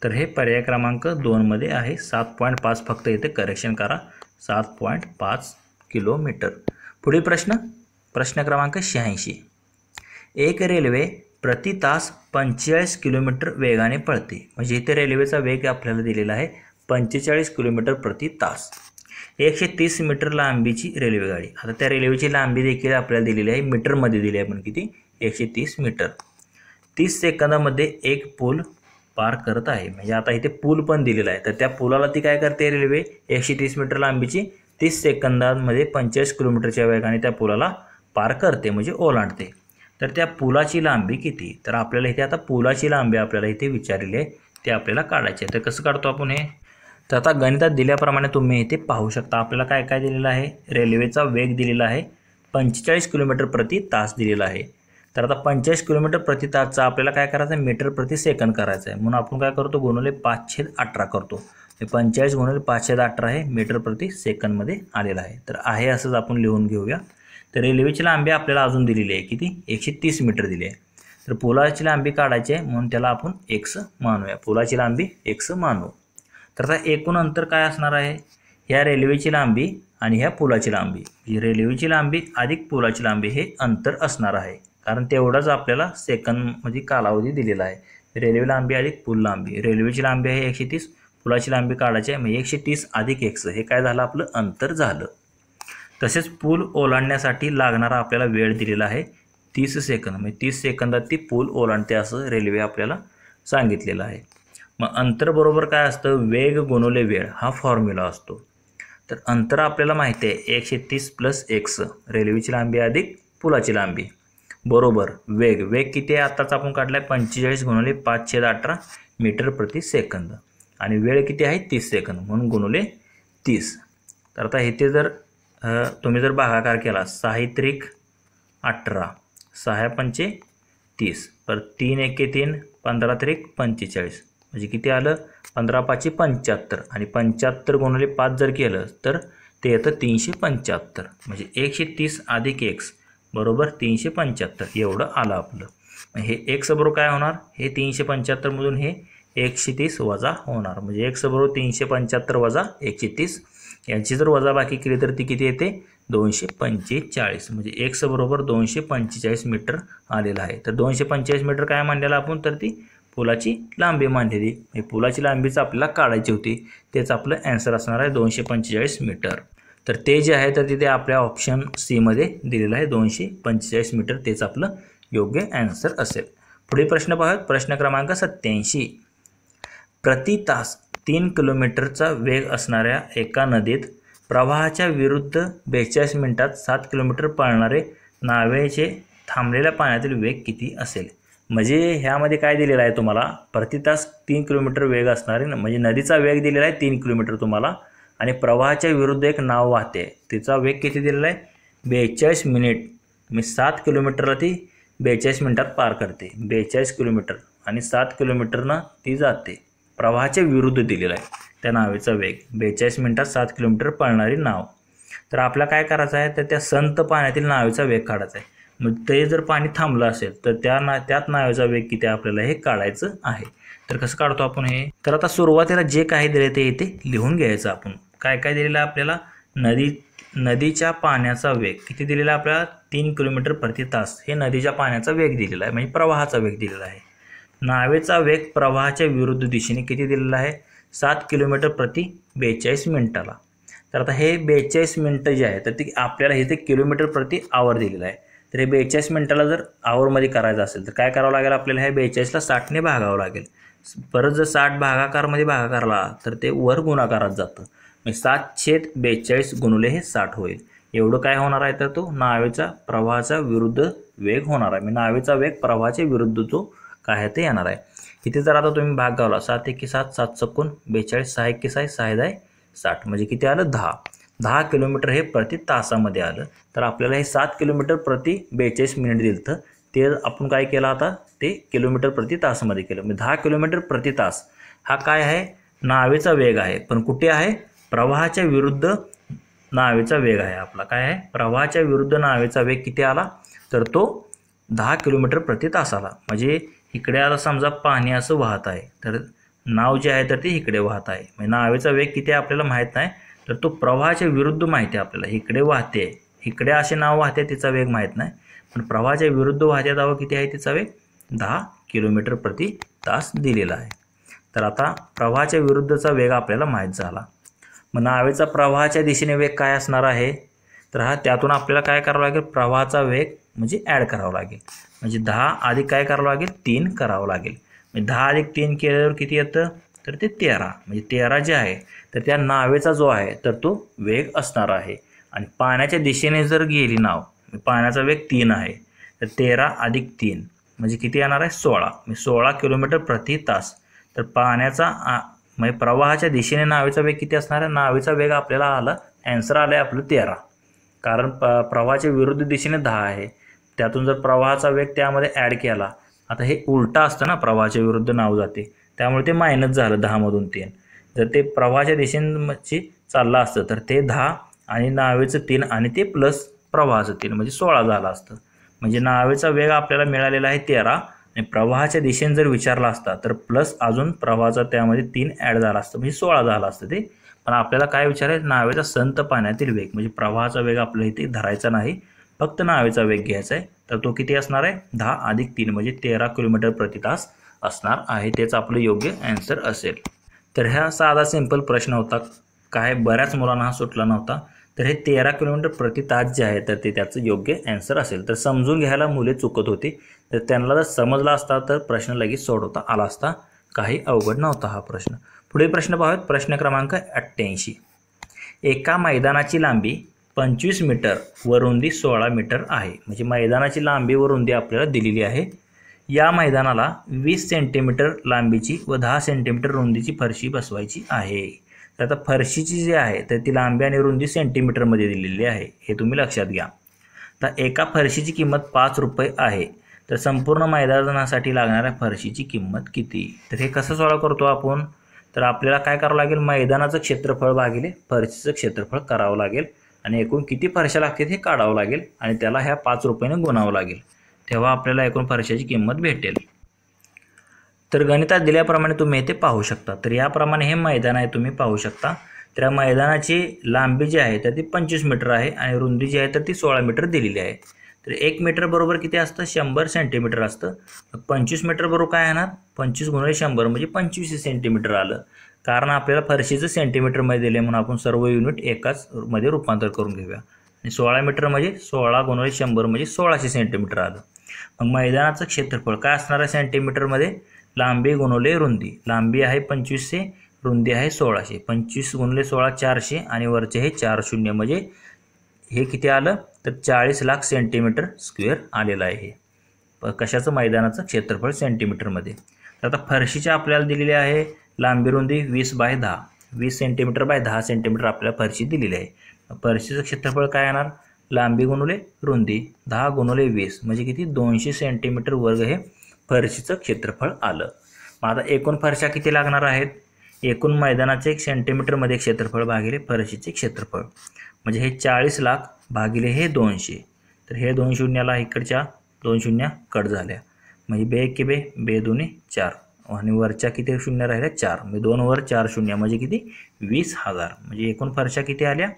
तर हे पर्याय क्रमांक 2 मध्ये आहे. 7.5 फक्त इथे करेक्शन करा, 7.5 किलोमीटर. पुढील प्रश्न क्रमांक 86. एक रेल्वे प्रति तास 45 किलोमीटर वेगाने पळते. म्हणजे इथे रेल्वेचा वेग आपल्याला दिलेला आहे 45 किलोमीटर प्रति तास. 130 मीटर लांबीची रेल्वेगाडी. आता त्या रेल्वेची लांबी देखील आपल्याला दिलेली आहे, मीटरमध्ये दिली आहे, पण किती, 130 मीटर. 30 सेकंदामध्ये एक पूल पार करत आहे. म्हणजे आता इथे पूल पण दिलेला आहे, तर त्या पुलाला ती काय करते रेल्वे, 130 मीटर लांबीची 30 सेकंदांमध्ये 45 किलोमीटरच्या वेगाने त्या पुलाला पार करते, म्हणजे ओलांडते. तर त्या पुलाची लांबी किती, तर आपल्याला इथे आता पुलाची लांबी आपल्याला इथे विचारलेली आहे, ते आपल्याला काढायची आहे. तर कसं काढतो आपण हे, तर आता गणितात दिल्याप्रमाणे तुम्ही इथे पाहू शकता. आपल्याला काय काय दिलेलं आहे, रेल्वेचा वेग दिलेला आहे 45 किलोमीटर प्रति तास दिलेला आहे. तर आता 45 किलोमीटर प्रति तासचा आपल्याला काय करायचं आहे, मीटर प्रति सेकंद करायचं आहे. म्हणून आपण काय करतो, गुणवले 5/18 करतो. 45 गुणवले 5/18 हे मीटर प्रति सेकंदमध्ये आलेलं आहे. तर आहे असंच आपण लिहून घेऊया. तर रेल्वेची लांबी आपल्याला अजून दिलेली आहे किती, 130 मीटर दिली आहे. तर पुलाची लांबी काढायची आहे, म्हणून त्याला आपण x मानूया. पुलाची लांबी x मानू. तर आता एकूण अंतर काय असणार आहे, ह्या रेल्वेची लांबी आणि ह्या पुलाची लांबी, ही रेल्वेची लांबी अधिक पुलाची लांबी हे अंतर असणार आहे. कारण तेवढाच आपल्याला सेकंदमध्ये कालावधी दिलेला आहे. रेल्वे लांबी अधिक पूल लांबी, रेल्वेची लांबी आहे 130, पुलाची लांबी काढायची आहे, मग 130 अधिक x हे काय झालं, आपलं अंतर झालं. तसेच पूल ओलांडण्यासाठी लागणारा आपल्याला वेळ दिलेला आहे 30 सेकंद. म्हणजे 30 सेकंदात ती पूल ओलांडते असं रेल्वे आपल्याला सांगितलेलं आहे. मग अंतर बरोबर काय असतं, वेग गुणवले वेळ हा फॉर्म्युला असतो. तर अंतर आपल्याला माहिती आहे 130 + x, रेल्वेची लांबी अधिक पुलाची लांबी बरोबर वेग किती आहे आत्ताच आपण काढला आहे 45 गुणवले 5/18 मीटर प्रति सेकंद. आणि वेळ किती आहे 30 सेकंद, म्हणून गुणवले 30. तर आता इथे जर तुम्ही जर भागाकार केला 6 × 18, 6 × 5 = 30, पर 3 × 1 = 3, 15 × 3 = 45. म्हणजे किती आलं, 15 × 5 = 75. आणि 75 गुणिले 5 जर केलं तर ते येतं 375. म्हणजे 130 अधिक x बरोबर 375 एवढं आलं आपलं. हे x बरोबर काय होणार, हे 375 मधून हे 130 वजा होणार. म्हणजे x बरोबर 375 वजा 130, यांची जर वजाबाकी केली तर ती किती येते 245. म्हणजे x बरोबर 245 मीटर आलेलं आहे. तर 245 मीटर काय मानलेलं आपण, तर ती पुलाची लांबी मानलेली. हे पुलाची लांबीच आपल्याला काढायची होती, तेच आपलं ॲन्सर असणार आहे 245 मीटर. तर ते जे आहे तर तिथे आपल्या ऑप्शन सी मध्ये दिलेलं आहे 245 मीटर, तेच आपलं योग्य ॲन्सर असेल. पुढील प्रश्न पाहूयात. प्रश्न क्रमांक 87. प्रति तास 3 किलोमीटरचा वेग असणाऱ्या एका नदीत प्रवाहाच्या विरुद्ध 42 मिनिटात 7 किलोमीटर पळणारे नावेचे थांबलेल्या पाण्यातील वेग किती असेल. म्हणजे ह्यामध्ये काय दिलेलं आहे तुम्हाला, प्रति तास 3 किलोमीटर वेग असणारे, म्हणजे नदीचा वेग दिलेला आहे 3 किलोमीटर तुम्हाला, आणि प्रवाहाच्या विरुद्ध एक नाव वाहते, तिचा वेग किती दिलेला आहे 42 मिनिट. मी 7 किलोमीटरला ती 42 मिनिटात पार करते, 42 किलोमीटर, आणि 7 किलोमीटरनं ती जाते. प्रवाहाच्या विरुद्ध दिलेला आहे त्या नावेचा वेग, 42 मिनिटात 7 किलोमीटर पळणारी नाव. तर आपल्याला काय करायचं आहे, तर त्या संत पाण्यातील नावेचा वेग काढायचा आहे. मग ते जर पाणी थांबलं असेल तर त्यात नावेचा वेग किती आपल्याला हे काढायचं आहे. तर कसं काढतो आपण हे? तर आता सुरुवातीला जे काही दिले ते इथे लिहून घ्यायचं आपण. काय काय दिलेलं आहे आपल्याला? नदीच्या पाण्याचा वेग किती दिलेला आहे आपल्याला? 3 किलोमीटर प्रति तास हे नदीच्या पाण्याचा वेग दिलेला आहे, म्हणजे प्रवाहाचा वेग दिलेला आहे. नावेचा वेग प्रवाहाच्या विरुद्ध दिशेने किती दिलेला आहे? 7 किलोमीटर प्रति 42 मिनिटाला. तर आता हे 42 मिनिटं जे आहे तर ते आपल्याला इथे किलोमीटर प्रति आवर दिलेलं आहे. तर हे 42 मिनिटाला जर आवरमध्ये करायचं असेल तर काय करावं लागेल आपल्याला? हे 42ला 60ने भागावं लागेल. परत जर 60 भागाकारमध्ये भागाकारला तर ते वर गुणाकारात जातं. 7/42 गुणुले हे 60 होईल. एवढं काय होणार आहे? तर तो नावेचा प्रवाहाचा विरुद्ध वेग होणार आहे. नावेचा वेग प्रवाहाच्या विरुद्ध जो काय आहे ते येणार आहे. इथे जर आता तुम्ही भाग गावला 7 1 7 7 चौकोन 42 6 1 6 6 10 60 म्हणजे किती आलं? 10 किलोमीटर हे प्रति तासामध्ये आलं. तर आपल्याला हे 7 किलोमीटर प्रति 42 मिनिट दिलं ते आपण काय केलं आता? ते किलोमीटर प्रति तासामध्ये केलं. म्हणजे 10 किलोमीटर प्रति तास हा काय आहे? नावेचा वेग आहे. पण कुठे आहे? प्रवाहाच्या विरुद्ध नावेचा वेग आहे आपला. काय आहे? प्रवाहाच्या विरुद्ध नावेचा वेग किती आला? तर तो 10 किलोमीटर प्रति तास आला. म्हणजे इकडे आता समजा पाणी असं वाहत आहे तर नाव जे आहे तर ते इकडे वाहत आहे. म्हणजे नावेचा वेग किती आहे आपल्याला माहीत नाही, तर तो प्रवाहाच्या विरुद्ध माहिती आहे आपल्याला. इकडे वाहते, इकडे असे नाव वाहते, तिचा वेग माहीत नाही. पण प्रवाहाच्या विरुद्ध वाहत्या धावा किती आहे? तिचा वेग 10 किलोमीटर प्रति तास दिलेला आहे. तर आता प्रवाहाच्या विरुद्धचा वेग आपल्याला माहीत झाला. मग नावेचा प्रवाहाच्या दिशेने वेग काय असणार आहे? तर त्यातून आपल्याला काय करावं लागेल? प्रवाहाचा वेग म्हणजे ॲड करावं लागेल. म्हणजे 10 अधिक काय करावं लागेल? 3 करावं लागेल. म्हणजे 10 अधिक 3 केल्यावर किती येतं? तर ते 13. म्हणजे 13 जे आहे तर त्या नावेचा जो आहे तर तो वेग असणार आहे. आणि पाण्याच्या दिशेने जर गेली नाव, पाण्याचा वेग 3 आहे तर 13 अधिक 3 म्हणजे किती येणार आहे? 16. म्हणजे 16 किलोमीटर प्रति तास. तर पाण्याचा म्हणजे प्रवाहाच्या दिशेने नावेचा वेग किती असणार आहे? नावेचा वेग आपल्याला आला, ॲन्सर आलं आहे आपलं 13. कारण प्रवाहाच्या विरुद्ध दिशेने 10 आहे. त्यातून जर प्रवाहाचा वेग त्यामध्ये ॲड केला, आता हे उलटा असतं ना, प्रवाहाच्या विरुद्ध नाव जाते, त्यामुळे ते मायनस झालं 10मधून 3. जर ते प्रवाहाच्या दिशेने चाललं असतं तर ते 10 आणि नावेचं 3 आणि ते प्लस प्रवाहाचं 3 म्हणजे 16 झालं असतं. म्हणजे नावेचा वेग आपल्याला मिळालेला आहे 13 आणि प्रवाहाच्या दिशेने जर विचारला असता तर प्लस अजून प्रवाहाचा त्यामध्ये 3 ॲड झाला असतं, म्हणजे 16 झालं असतं ते. पण आपल्याला काय विचारायचं? नावेचा संत पाण्यातील वेग. म्हणजे प्रवाहाचा वेग आपल्याला इथे धरायचा नाही, फक्त नावेचा वेग घ्यायचा आहे. तर तो किती असणार आहे? 10 अधिक 3 म्हणजे 13 किलोमीटर प्रति तास असणार आहे. तेच आपलं योग्य ॲन्सर असेल. तर हा साधा सिंपल प्रश्न होता, काय बऱ्याच मुलांना हा सुटला नव्हता. तर हे 13 किलोमीटर प्रति तास जे आहे तर ते त्याचं योग्य ॲन्सर असेल. तर समजून घ्यायला मुले चुकत होती, तर त्यांना जर समजला असता तर प्रश्न लगेच सोडवता आला असता. काही अवघड नव्हता हा प्रश्न. पुढील प्रश्न पाहूयात. प्रश्न क्रमांक 88. एका मैदानाची लांबी 25 मीटर व रुंदी 16 मीटर आहे. म्हणजे मैदानाची लांबी व रुंदी आपल्याला दिलेली आहे. या मैदानाला 20 सेंटीमीटर लांबीची व 10 सेंटीमीटर रुंदीची फरशी बसवायची आहे. तर आता फरशीची जी आहे तर ती लांबी आणि रुंदी सेंटीमीटरमध्ये दिलेली आहे, हे तुम्ही लक्षात घ्या. तर एका फरशीची किंमत 5 रुपये आहे. तर संपूर्ण मैदानासाठी लागणाऱ्या फरशीची किंमत किती? तर हे कसं सॉल्व करतो आपण? तर आपल्याला काय करावं लागेल? मैदानाचं क्षेत्रफळ भागिले फरशीचं क्षेत्रफळ करावं लागेल आणि एकूण किती फरशा लागतील हे काढावं लागेल आणि त्याला ह्या 5 रुपयाने गुणावं लागेल. तेव्हा आपल्याला एकूण फरशाची किंमत भेटेल. तर गणितात दिल्याप्रमाणे तुम्ही इथे पाहू शकता. तर याप्रमाणे हे मैदान आहे, तुम्ही पाहू शकता. तर या मैदानाची लांबी जी आहे तर ती 25 मीटर आहे आणि रुंदी जी आहे तर ती 16 मीटर दिलेली आहे. तर 1 मीटर बरोबर किती असतं? 100 सेंटीमीटर असतं. 25 मीटर बरोबर काय येणार? 25 गुणिले 100 म्हणजे 25 सेंटीमीटर आलं. कारण आपल्याला फरशीचं सेंटीमीटरमध्ये दिले म्हणून आपण सर्व युनिट एकाच मध्ये रूपांतर करून घेऊया. आणि 16 मीटर म्हणजे 16 गुणिले 100 म्हणजे 1600 सेंटीमीटर आलं. मग मैदानाचं क्षेत्रफळ काय असणार आहे सेंटीमीटरमध्ये? लांबी गुणिले रुंदी. लांबी आहे 2500, रुंदी आहे 1600. 25 गुणिले 16 400 आणि वरचे हे 4 शून्य म्हणजे हे किती आलं? तर 40 लाख सेंटीमीटर स्क्वेअर आलेलं आहे हे. कशाचं? मैदानाचं क्षेत्रफळ सेंटीमीटरमध्ये. तर आता फरशीच्या आपल्याला दिलेली आहे लांबी रुंदी 20/10. 20 सेंटीमीटर बाय 10 सेंटीमीटर आपल्याला फरशी दिलेली आहे. फरशीचं क्षेत्रफळ काय येणार? लांबी गुणिले रुंदी 10 गुणिले 20 म्हणजे किती? 200 सेंटीमीटर वर्ग हे फरशीचं क्षेत्रफळ आलं. मग आता एकूण फरशा किती लागणार आहेत? एकूण मैदानाचे 1 सेंटीमीटरमध्ये क्षेत्रफळ भागिले फरशीचे क्षेत्रफळ म्हणजे हे 40 लाख भागिले हे 200. तर हे 2 शून्याला इकडच्या 2 शून्य कट झाल्या, म्हणजे बे एके बे, बे दोन्ही 4 आणि वरच्या किती शून्य राहिल्या 4, म्हणजे 2 वर 4 शून्य म्हणजे किती 20,000. म्हणजे एकूण फरशा किती आल्या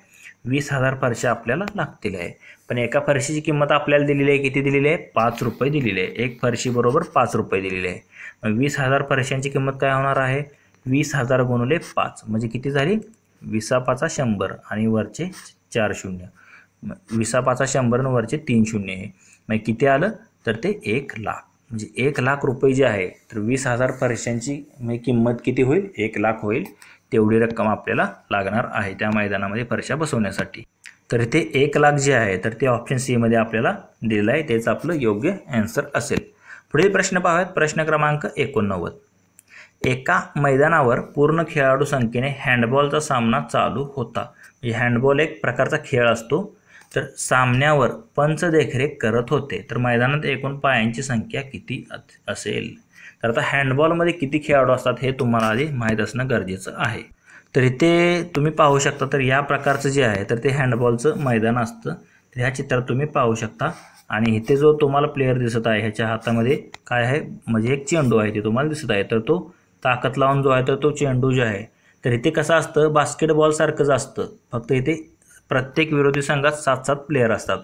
20,000 फरशा आपल्याला लागतील आहे. पण एका फरशीची किंमत आपल्याला दिलेली आहे, किती दिलेली आहे 5 रुपये दिलेली आहे. एक फरशी बरोबर 5 रुपये दिलेली आहे. मग 20,000 फरशांची किंमत काय होणार आहे 20,000 गुणिले 5 म्हणजे किती झाली 20 100 आणि वरचे 4 शून्य, 20 100 आणि वरचे 3 शून्य आहे. मग किती आलं तर ते 1 लाख. म्हणजे 1 लाख रुपये जे आहे तर 20,000 फरशांची म्हणजे किंमत किती होईल 1 लाख होईल. तेवढी रक्कम आपल्याला लागणार आहे त्या मैदानामध्ये फरशा बसवण्यासाठी. तर ते 1 लाख जे आहे तर ते ऑप्शन सी मध्ये आपल्याला दिलेलं आहे, तेच आपलं योग्य आन्सर असेल. पुढील प्रश्न पाहूयात. प्रश्न क्रमांक 89. एका मैदानावर पूर्ण खेळाडू संख्येने हँडबॉलचा सामना चालू होता. म्हणजे हँडबॉल एक प्रकारचा खेळ असतो. तर सामन्यावर पंच देखरेख करत होते. तर मैदानात एकूण पायांची संख्या किती असेल. तर आता हँडबॉलमध्ये किती खेळाडू असतात हे तुम्हाला आधी माहीत असणं गरजेचं आहे. तर इथे तुम्ही पाहू शकता, तर या प्रकारचं जे आहे तर ते हँडबॉलचं मैदान असतं. तर ह्या चित्रात तुम्ही पाहू शकता आणि इथे जो तुम्हाला प्लेयर दिसत आहे ह्याच्या हातामध्ये काय आहे म्हणजे एक चेंडू आहे ते तुम्हाला दिसत आहे. तर तो ताकद लावून जो आहे तर तो चेंडू जो आहे तर इथे कसं असतं बास्केटबॉल सारखंच असतं, फक्त इथे प्रत्येक विरोधी संघात 7-7 प्लेयर असतात.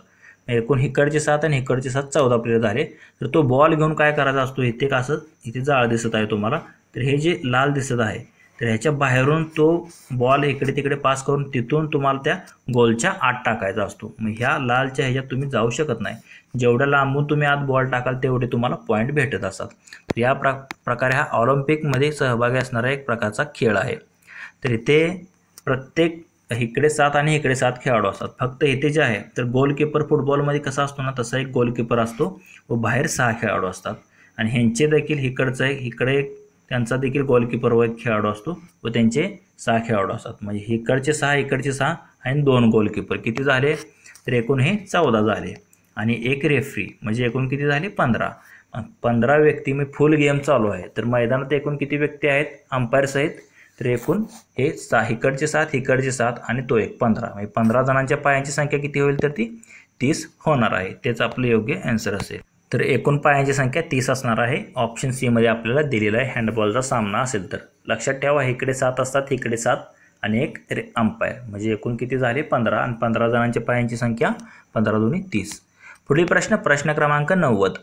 एकूण इकडचे 7 आणि इकडचे 7 14 प्लेयर झाले. तर तो बॉल घेऊन काय करायचा असतो इथे कसं इथे जाळ दिसत आहे तुम्हाला. तर हे जे लाल दिसत आहे तर ह्याच्या बाहेरून तो बॉल इकडे तिकडे पास करून तिथून तुम्हाला त्या गोलच्या आत टाकायचा असतो. मग ह्या लालच्या ह्याच्यात तुम्ही जाऊ शकत नाही. जेवढ्या लांबून तुम्ही आत बॉल टाकाल तेवढे तुम्हाला पॉईंट भेटत असतात. तर या प्रकारे हा ऑलिम्पिकमध्ये सहभागी असणारा एक प्रकारचा खेळ आहे. तर इथे प्रत्येक इकडे 7 आणि इकडे 7 खेळाडू असतात. फक्त इथे जे आहे तर गोलकीपर फुटबॉलमध्ये कसा असतो ना तसा एक गोलकीपर असतो व बाहेर 6 खेळाडू असतात. आणि ह्यांचे देखील इकडचं एक इकडे त्यांचा देखील गोलकीपर व एक खेळाडू असतो व त्यांचे 6 खेळाडू असतात. म्हणजे इकडचे 6 इकडचे 6 आणि 2 गोलकीपर किती झाले तर एकूण हे 14 झाले. आणि एक रेफरी म्हणजे एकूण किती झाले 15 व्यक्ती. मी फुल गेम चालू आहे. तर मैदानात एकूण किती व्यक्ती आहेत अंपायर सहित तर एकूण हे 6 इकडचे 7 इकडचे 7 आणि तो एक 15 म्हणजे 15 जणांच्या पायांची संख्या किती होईल तर ती 30 होणार आहे. तेच आपलं योग्य आन्सर असेल. तर एकूण पायांची संख्या 30 असणार आहे. ऑप्शन सी मध्ये आपल्याला दिलेला आहे हँडबॉलचा सामना असेल तर. लक्षात ठेवा इकडे 7 असतात इकडे 7 आणि एक अंपायर म्हणजे एकूण किती झाले 15 आणि 15 जणांच्या पायांची संख्या 15 दुनी 30. पुढील प्रश्न क्रमांक 90.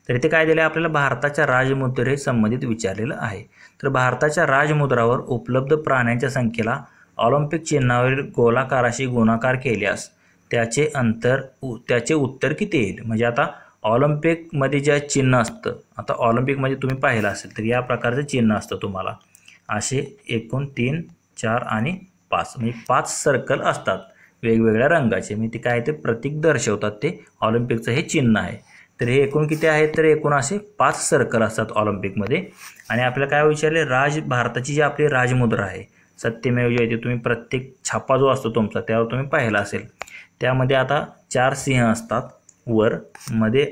तर इथे काय दिलं आहे आपल्याला भारताच्या राजमुद्रे संबंधित विचारलेलं आहे. तर भारताच्या राजमुद्रावर उपलब्ध प्राण्यांच्या संख्येला ऑलिम्पिक चिन्हावरील गोलाकाराशी गुणाकार केल्यास त्याचे उत्तर किती येईल. म्हणजे आता ऑलिम्पिकमध्ये जे चिन्ह असतं आता ऑलिम्पिकमध्ये तुम्ही पाहिलं असेल तर या प्रकारचं चिन्ह असतं तुम्हाला असे एकूण 3 4 आणि 5 म्हणजे 5 सर्कल असतात वेगवेगळ्या रंगाचे. मी ते काय ते प्रतीक दर्शवतात ते ऑलिम्पिकचं हे चिन्ह आहे. तर हे एकूण किती आहेत तर एकूण असे 5 सर्कल असतात ऑलिम्पिकमध्ये. आणि आपल्याला काय विचारले भारताची जी आपली राजमुद्रा आहे सत्यमेव जयते तुम्ही प्रत्येक छापा जो असतो तुमचा त्यावर तुम्ही पाहिला असेल त्यामध्ये आता 4 सिंह असतात वर मध्ये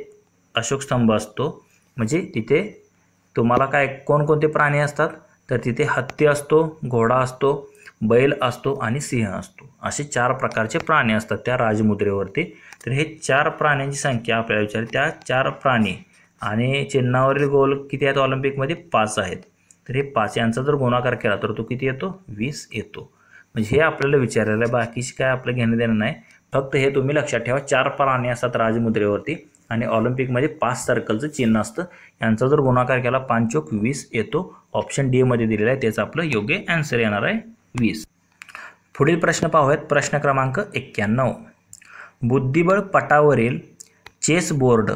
अशोक स्तंभ असतो. म्हणजे तिथे तुम्हाला काय कोणकोणते प्राणी असतात तर तिथे हत्ती असतो घोडा असतो बैल असतो आणि सिंह असतो. असे 4 प्रकारचे प्राणी असतात त्या राजमुद्रेवरती. तर हे 4 प्राण्यांची संख्या आपल्याला विचारली. त्या 4 प्राणी आणि चिन्हावरील गोल किती आहेत ऑलिम्पिकमध्ये 5 आहेत. तर हे 5 यांचा जर गुणाकार केला तर तो किती येतो 20 येतो. म्हणजे हे आपल्याला विचारलेलं आहे. बाकीची काय आपलं घेणं देणं नाही. फक्त हे तुम्ही लक्षात ठेवा 4 प्राणी असतात राजमुद्रेवरती आणि ऑलिम्पिकमध्ये 5 सर्कलचं चिन्ह असतं. यांचा जर गुणाकार केला 5 चोक 20 येतो. ऑप्शन डी मध्ये दिलेलं आहे तेच आपलं योग्य आन्सर येणार आहे 20. पुढील प्रश्न पाहूयात. प्रश्न क्रमांक 91. बुद्धिबळ पटावरील चेस बोर्ड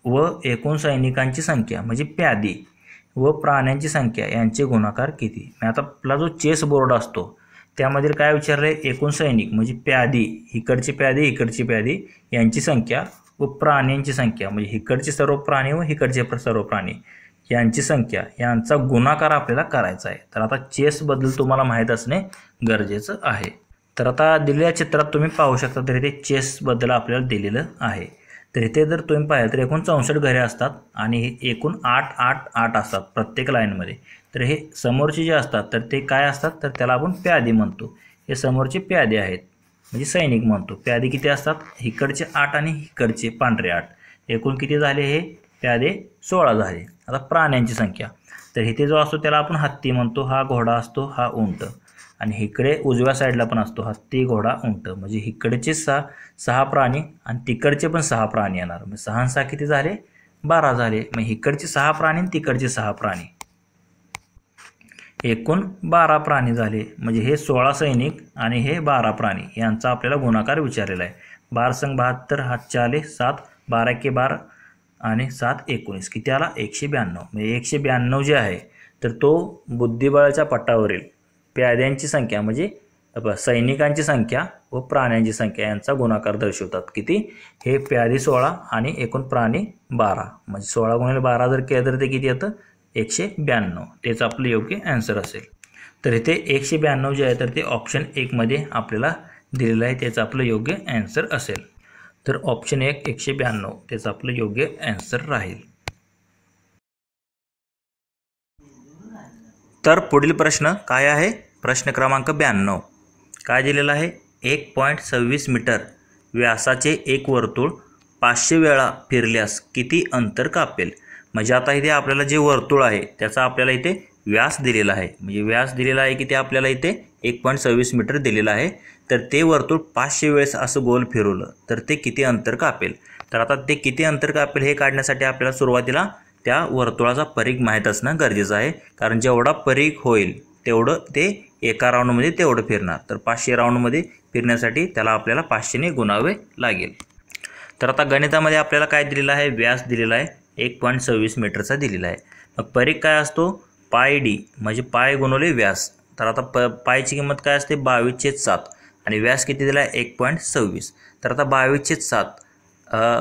व एकूण सैनिकांची संख्या म्हणजे प्यादी व प्राण्यांची संख्या यांचे गुणाकार किती. आता आपला जो चेस बोर्ड असतो त्यामधील काय विचारलं आहे एकूण सैनिक म्हणजे प्यादी इकडचे प्यादी इकडची प्यादी यांची संख्या व प्राण्यांची संख्या म्हणजे इकडचे सर्व प्राणी व इकडचे सर्व प्राणी यांची संख्या यांचा गुणाकार आपल्याला करायचा आहे. तर आता चेसबद्दल तुम्हाला माहीत असणे गरजेचं आहे. तर आता दिलेल्या चित्रात तुम्ही पाहू शकता तर इथे चेसबद्दल आपल्याला दिलेलं आहे. तर इथे जर तुम्ही पाहिलं तर एकूण 64 घरे असतात आणि एकूण 8 असतात प्रत्येक लाईनमध्ये. तर हे समोरचे जे असतात तर ते काय असतात तर त्याला आपण प्यादे म्हणतो. हे समोरचे प्यादे आहेत म्हणजे सैनिक म्हणतो. प्यादे किती असतात, इकडचे 8 आणि इकडचे पांढरे 8, एकूण किती झाले, हे प्यादे 16 झाले. आता प्राण्यांची संख्या, तर इथे जो असतो त्याला आपण हत्ती म्हणतो, हा घोडा असतो, हा उंट, आणि इकडे उजव्या साईडला पण असतो हत्ती, घोडा, उंट. म्हणजे इकडचे 6 प्राणी आणि तिकडचे पण 6 प्राणी येणार. मग 6 आणि 6 किती झाले, 12 झाले. मग इकडचे 6 प्राणी आणि तिकडचे 6 प्राणी, एकूण 12 प्राणी झाले. म्हणजे हे 16 सैनिक आणि हे 12 प्राणी यांचा आपल्याला गुणाकार विचारलेला आहे. 12 संग 72, हातचे आले 7, 12 एके 12 आणि 7 19, किती आला, 192. म्हणजे 192 जे आहे तर तो बुद्धिबळाच्या पट्टावरील प्याद्यांची संख्या म्हणजे सैनिकांची संख्या व प्राण्यांची संख्या यांचा गुणाकार दर्शवतात. किती, हे प्यादे 16 आणि एकूण प्राणी 12, म्हणजे 16 गुणिले 12 जर केलं तर ते किती येतं, 192. तेच आपलं योग्य आन्सर असेल. तर इथे 192 जे आहे तर ते ऑप्शन 1 मध्ये आपल्याला दिलेलं आहे, त्याचं आपलं योग्य आन्सर असेल. तर ऑप्शन 1 192 तेच आपलं योग्य आन्सर राहील. तर पुढील प्रश्न काय आहे, प्रश्न क्रमांक 92. काय दिलेलं आहे, 1.26 मीटर व्यासाचे एक वर्तुळ 500 वेळा फिरल्यास किती अंतर कापेल. म्हणजे आता इथे आपल्याला जे वर्तुळ आहे त्याचा आपल्याला इथे व्यास दिलेला आहे. म्हणजे व्यास दिलेला आहे की ते आपल्याला इथे 1.26 मीटर दिलेलं आहे. तर ते वर्तुळ 500 वेळेस असं गोल फिरवलं तर ते किती अंतर कापेल. तर आता ते किती अंतर कापेल हे काढण्यासाठी आपल्याला सुरुवातीला त्या वर्तुळाचा परिघ माहीत असणं गरजेचं आहे. कारण जेवढा परिघ होईल तेवढं ते एका राऊंडमध्ये तेवढं फिरणार. तर 500 राऊंडमध्ये फिरण्यासाठी त्याला आपल्याला 500ने गुणावे लागेल. तर आता गणितामध्ये आपल्याला काय दिलेलं आहे, व्यास दिलेला आहे 1.26 मीटरचा दिलेला आहे. मग परिघ काय असतो, पाय डी, म्हणजे पाय गुणवले व्यास. तर आता पायची किंमत काय असते, 22/7 आणि व्यास किती दिला आहे, 1.26. तर आता 22/7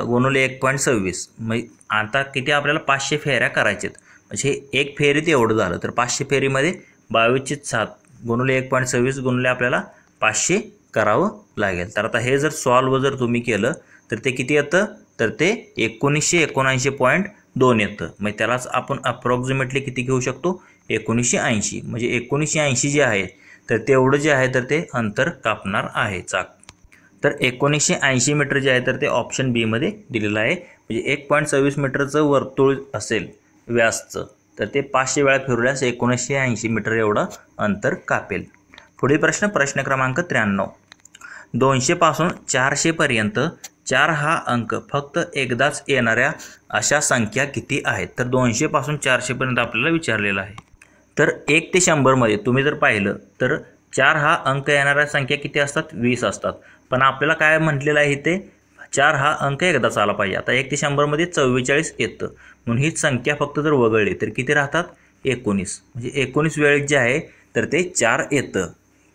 गुणवले 1.26, मग आता किती आपल्याला 500 फेऱ्या करायच्यात. म्हणजे एक फेरीत एवढं झालं. तर 500 फेरीमध्ये 22/7 गुणवले 1.26 गुणले आपल्याला 500 करावं लागेल. तर आता हे जर सॉल्व जर तुम्ही केलं तर ते किती येतं, तर ते 1979.2 येतं. मग त्यालाच आपण अप्रॉक्सिमेटली किती घेऊ शकतो, 1980. म्हणजे 1980 जे आहे तर तेवढं जे आहे तर ते अंतर कापणार आहे चाक. तर 1980 मीटर जे आहे तर ते ऑप्शन बी मध्ये दिलेलं आहे. म्हणजे 1.26 मीटरचं वर्तुळ असेल व्यासचं तर ते 500 वेळा फिरवल्यास 1980 मीटर एवढं अंतर कापेल. पुढील प्रश्न, प्रश्न क्रमांक 93. 200 पासून 400 पर्यंत 4 हा अंक फक्त एकदाच येणाऱ्या अशा संख्या किती आहेत. तर 200 पासून 400 पर्यंत आपल्याला विचारलेलं आहे. तर 1 ते 100 मध्ये तुम्ही जर पाहिलं तर 4 हा अंक येणाऱ्या संख्या किती असतात, 20 असतात. पण आपल्याला काय म्हटलेलं आहे इथे, 4 हा अंक एकदाच आला पाहिजे. आता 1 ते 100 मध्ये 44 येतं, म्हणून हीच संख्या फक्त जर वगळली तर किती राहतात, 19. म्हणजे 19 वेळेस जे आहे तर ते 4 येतं.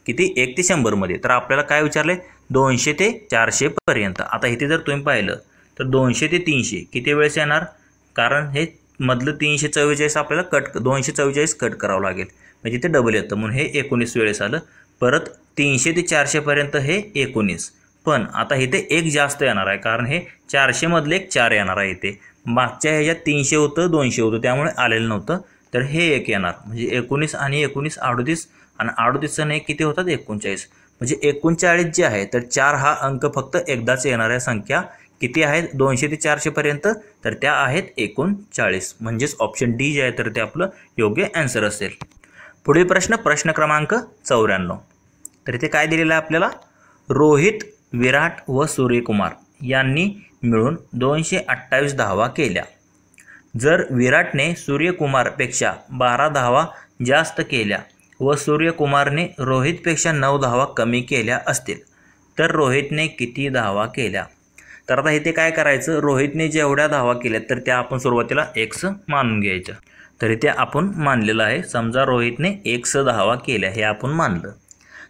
किती, 1 ते 100 मध्ये. तर आपल्याला काय विचारले, 200 ते 400 पर्यंत. आता इथे जर तुम्ही पाहिलं तर 200 ते 300 किती वेळेस येणार, कारण हे मधलं 344 आपल्याला 244 कट करावं लागेल, म्हणजे ते डबल येतं, म्हणून हे 19 वेळेस आलं. परत 300 ते 400 पर्यंत हे 19. पण आता इथे एक जास्त येणार आहे, कारण हे 400 मधले एक 4 येणार आहे. इथे मागच्या ह्याच्यात 300 होतं, 200 होतं, त्यामुळे आलेलं नव्हतं. तर हे एक येणार, म्हणजे 19 आणि 19 38 आणि 38 आणि किती होतात, 39. म्हणजे 39 जे आहे तर 4 हा अंक फक्त एकदाच येणाऱ्या संख्या किती आहेत 200 ते 400 पर्यंत, तर त्या आहेत 39. म्हणजेच ऑप्शन डी जे आहे तर ते आपलं योग्य आन्सर असेल. पुढील प्रश्न, प्रश्न क्रमांक 94. तर इथे काय दिलेलं आहे आपल्याला, रोहित, विराट व सूर्यकुमार यांनी मिळून 228 धावा केल्या. जर विराटने सूर्यकुमारपेक्षा 12 धावा जास्त केल्या व सूर्यकुमारने रोहितपेक्षा 9 धावा कमी केल्या असतील तर रोहितने किती धावा केल्या. तर आता इथे काय करायचं, रोहितने जेवढ्या धावा केल्या तर त्या आपण सुरुवातीला x मानून घ्यायच्या. तर इथे आपण मानलेलं आहे, समजा रोहितने x धावा केल्या हे आपण मानलं.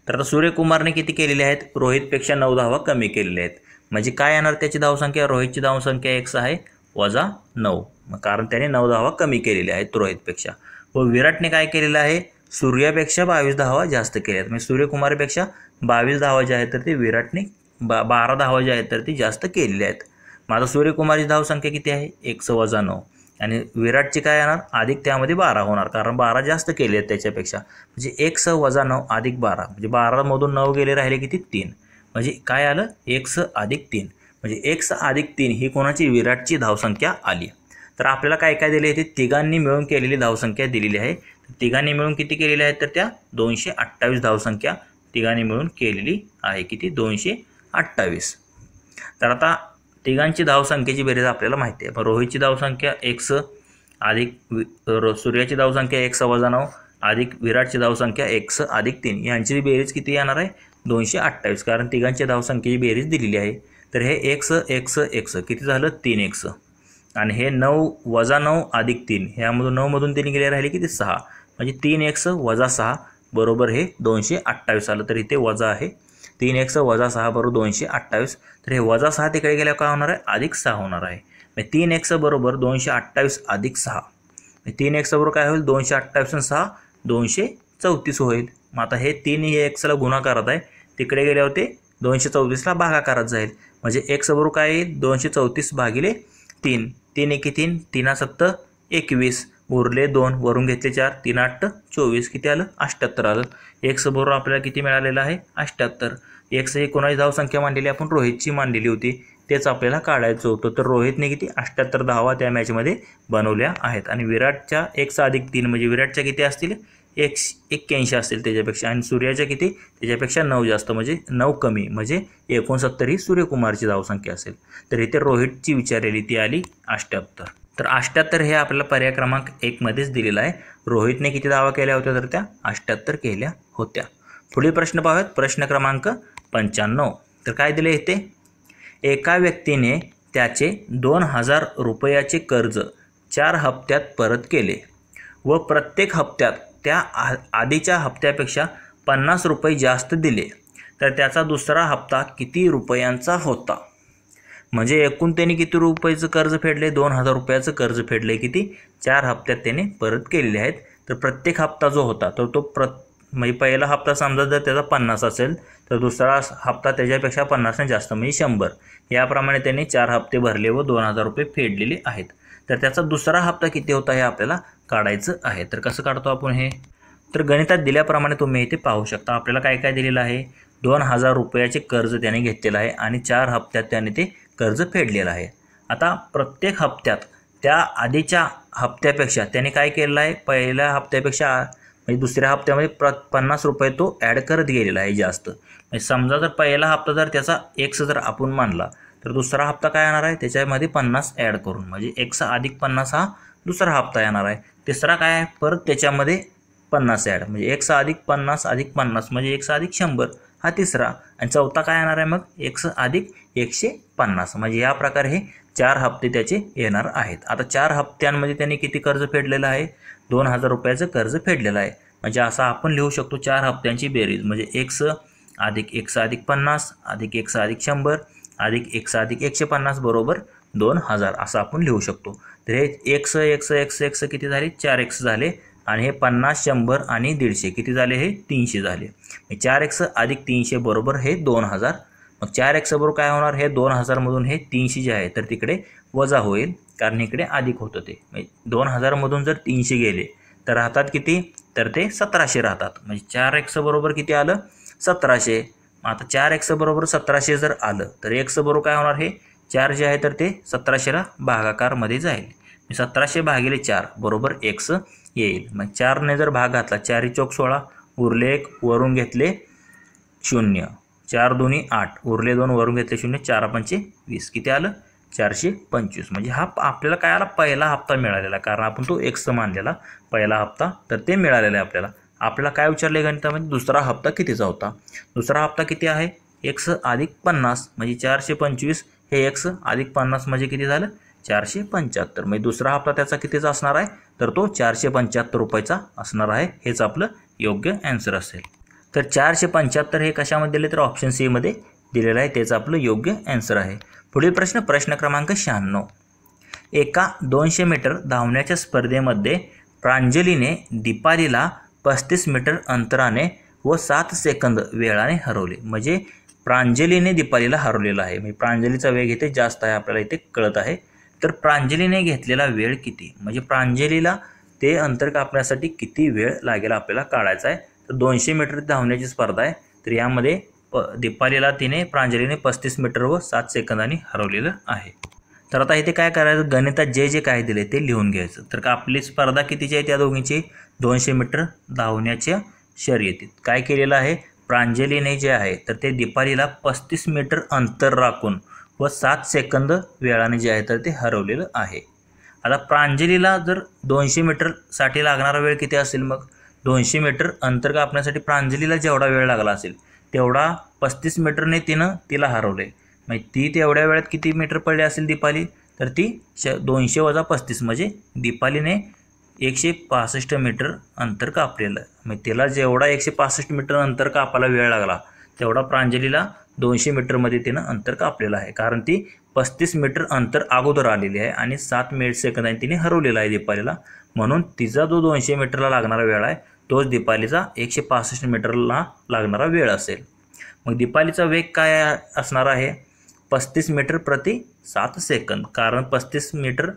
तर आता सूर्यकुमारने किती केलेले आहेत, रोहितपेक्षा 9 धावा कमी केलेल्या आहेत. म्हणजे काय येणार त्याची धावसंख्या, रोहितची धावसंख्या x आहे -9, कारण त्याने 9 धावा कमी केलेल्या आहेत रोहितपेक्षा. व विराटने काय केलेलं आहे, सूर्यापेक्षा 22 धावा जास्त केल्या आहेत. म्हणजे सूर्यकुमारपेक्षा 22 धावा ज्या आहेत तर ते विराटने 12 धावा ज्या आहेत तर ती जास्त केलेल्या आहेत. मग आता सूर्यकुमारची धावसंख्या किती आहे, x - 9 आणि विराटची काय येणार, अधिक त्यामध्ये 12 होणार, कारण 12 जास्त केले आहेत त्याच्यापेक्षा. म्हणजे x - 9 अधिक 12 म्हणजे 12 मधून 9 गेले राहिले किती, 3. म्हणजे काय आलं x अधिक 3 म्हणजे x अधिक 3 ही कोणाची विराटची धावसंख्या आली. तर आपल्याला काय काय दिले ते तिघांनी मिळून केलेली धावसंख्या दिलेली आहे. तिघांनी मिळून किती केलेली आहे तर त्या 228 धावसंख्या तिघांनी मिळून केलेली आहे. किती 228. तर आता तिघांची धावसंख्येची बेरीज आपल्याला माहिती आहे. रोहितची धावसंख्या x अधिक सूर्याची धावसंख्या x - 9 अधिक विराटची धावसंख्या x अधिक 3 यांची बेरीज किती येणार आहे 228 कारण तिघांच्या धावसंख्येची बेरीज दिलेली आहे. तर हे x किती झालं 3x आणि हे 9 - 9 अधिक 3 ह्यामधून 9 मधून 3 गेले राहिले किती 6 म्हणजे 3x - 6 बरोबर हे 228 आलं. तर इथे वजा आहे 3x - 6 बरोबर 228. तर हे -6 तिकडे गेल्यावर काय होणार आहे अधिक 6 होणार आहे. 3x बरोबर 228 अधिक 6 3x बरोबर काय होईल 228 आणि 6 234 होईल. मग आता हे 3 हे x ला गुणाकारात आहे तिकडे गेल्यावर ते 234 ला भागाकारात जाईल म्हणजे x बरोबर काय येईल 234 भागिले 3 3 1 3 3 7 21 उरले 2 वरून घेतले 4 3 8 24 किती आलं 78 आलं. x बरोबर आपल्याला किती मिळालेलं आहे 78. x हे कोणाची धावसंख्या मांडलेली आपण रोहितची मांडलेली होती तेच आपल्याला काढायचं होतं. तर रोहितने किती 78 धावा त्या मॅचमध्ये बनवल्या आहेत आणि विराटच्या x अधिक 3 म्हणजे विराटच्या किती असतील 81 असतील त्याच्यापेक्षा आणि सूर्याच्या किती त्याच्यापेक्षा 9 जास्त म्हणजे 9 कमी म्हणजे 69 ही सूर्यकुमारची धावसंख्या असेल. तर इथे रोहितची विचारलेली ती आली 78. तर 78 हे आपल्याला पर्याय क्रमांक 1 मध्येच दिलेला आहे. रोहितने किती धावा केल्या होत्या तर त्या 78 केल्या होत्या. पुढील प्रश्न पाहूयात प्रश्न क्रमांक 95. तर काय दिले इथे एका व्यक्तीने त्याचे 2000 रुपयाचे कर्ज 4 हप्त्यात परत केले व प्रत्येक हप्त्यात त्या आधीच्या हप्त्यापेक्षा 50 रुपये जास्त दिले तर त्याचा दुसरा हप्ता किती रुपयांचा होता. म्हणजे एकूण त्याने किती रुपयाचं कर्ज फेडले 2000 रुपयाचं कर्ज फेडले किती 4 हप्त्यात त्याने परत केलेले आहेत. तर प्रत्येक हप्ता जो होता तर तो म्हणजे पहिला हप्ता समजा जर त्याचा 50 असेल तर दुसरा हप्ता त्याच्यापेक्षा 50 ने जास्त म्हणजे 100 याप्रमाणे त्यांनी 4 हप्ते भरले व 2000 रुपये फेडलेले आहेत. तर त्याचा दुसरा हप्ता किती होता हे आपल्याला काढायचं आहे. तर कसं काढतो आपण हे तर गणितात दिल्याप्रमाणे तुम्ही इथे पाहू शकता. आपल्याला काय काय दिलेलं आहे 2000 रुपयाचे कर्ज त्याने घेतलेलं आहे आणि 4 हप्त्यात त्याने ते कर्ज फेडलेलं आहे. आता प्रत्येक हप्त्यात त्या आधीच्या हप्त्यापेक्षा त्याने काय केलेलं आहे पहिल्या हप्त्यापेक्षा म्हणजे दुसऱ्या हप्त्यामध्ये 50 रुपये तो ॲड करत गेलेला आहे जास्त. म्हणजे समजा जर पहिला हप्ता जर त्याचा x जर आपण मानला तर दुसरा हप्ता काय येणार आहे त्याच्यामध्ये 50 ॲड करून म्हणजे x अधिक 50 हा दुसरा हप्ता येणार आहे. तिसरा काय आहे परत त्याच्यामध्ये 50 ॲड म्हणजे x अधिक 50 अधिक 50 म्हणजे x अधिक 100 हा तिसरा आणि चौथा काय येणार आहे मग x अधिक 150 म्हणजे या प्रकारे हे 4 हप्ते त्याचे येणार आहेत. आता 4 हप्त्यांमध्ये त्यांनी किती कर्ज फेडलेलं आहे 2000 रुपयाचं कर्ज फेडलेलं आहे. म्हणजे असं आपण लिहू शकतो 4 हप्त्यांची बेरीज म्हणजे x अधिक 50 अधिक x अधिक 100 अधिक x अधिक 150 बरोबर 2000 असं आपण लिहू शकतो. तर हे x किती झाले 4x झाले आणि हे 50 100 आणि 150 किती झाले हे 300 झाले. 4x अधिक 300 बरोबर हे 2000. मग 4x बरोबर काय होणार हे 2000 मधून हे 300 जे आहे तर तिकडे वजा होईल कारण इकडे अधिक होतं ते 2000 मधून जर 300 गेले तर राहतात किती तर ते 1700 राहतात. म्हणजे 4x बरोबर किती आलं 1700. आता 4x बरोबर 1700 जर आलं तर x बरोबर काय होणार हे 4 जे आहे तर ते 1700 ला भागाकारमध्ये जाईल. 1700 भागिले 4 बरोबर x येईल. मग 4 ने जर भाग घातला 4 चौक 16 उरले 1 वरून घेतले 0 4 2 8 उरले 2 वरून घेतले 0 4 5 20 किती आलं 425. म्हणजे हा आपल्याला काय आला पहिला हप्ता मिळालेला कारण आपण तो x मानलेला पहिला हप्ता तर ते मिळालेलं आहे आपल्याला. आपल्याला काय विचारले गणितामध्ये दुसरा हप्ता कितीचा होता. दुसरा हप्ता किती आहे x अधिक 50 म्हणजे 425 हे x अधिक 50 म्हणजे किती झालं 475. म्हणजे दुसरा हप्ता त्याचा कितीचा असणार आहे तर तो 475 रुपयाचा असणार आहे. हेच आपलं योग्य आन्सर असेल. तर 475 हे कशामध्ये दिले तर ऑप्शन सी मध्ये दिलेलं आहे तेच आपलं योग्य आन्सर आहे. पुढील प्रश्न क्रमांक 96. एका 200 मीटर धावण्याच्या स्पर्धेमध्ये प्रांजलीने दीपालीला 35 मीटर अंतराने व 7 सेकंद वेळाने हरवले. म्हणजे प्रांजलीने दीपालीला हरवलेला आहे. म्हणजे प्रांजलीचा वेग इथे जास्त आहे आपल्याला इथे कळत आहे. तर प्रांजलीने घेतलेला वेळ किती म्हणजे प्रांजलीला ते अंतर कापण्यासाठी किती वेळ लागेल आपल्याला काढायचा आहे. तर 200 मीटर धावण्याची स्पर्धा आहे तर यामध्ये दीपालीला प्रांजलीने 35 मीटर व 7 सेकंदांनी हरवलेलं आहे. तर आता इथे काय करायचं, गणितात जे जे काय दिले ते लिहून घ्यायचं. तर का आपली स्पर्धा कितीची आहे त्या दोघींची, 200 मीटर धावण्याच्या शर्यतीत काय केलेलं आहे, प्रांजलीने जे आहे तर ते दीपालीला 35 मीटर अंतर राखून व 7 सेकंद वेळाने जे आहे तर ते हरवलेलं आहे. आता प्रांजलीला जर 200 मीटरसाठी लागणारा वेळ किती असेल, मग 200 मीटर अंतर कापण्यासाठी प्रांजलीला जेवढा वेळ लागला असेल तेवढा 35 मीटरने तिला हरवले. मग ती तेवढ्या वेळात किती मीटर पडले असेल दीपाली, तर ती 200 वजा 35 म्हणजे दीपालीने 165 मीटर अंतर कापलेलं. मग तिला जेवढा 165 मीटर अंतर कापायला वेळ लागला तेवढा प्रांजलीला 200 मीटरमध्ये तिनं अंतर कापलेलं आहे. कारण ती 35 मीटर अंतर अगोदर आलेली आहे आणि 7 सेकंदांनी तिने हरवलेला आहे दीपालीला. म्हणून तिचा जो 200 मीटरला लागणारा वेळ आहे तोच दीपालीचा 165 मीटरला लागणारा वेळ असेल. मग दीपालीचा वेग काय असणार आहे, 35 मीटर प्रति 7 सेकंद. कारण 35 मीटर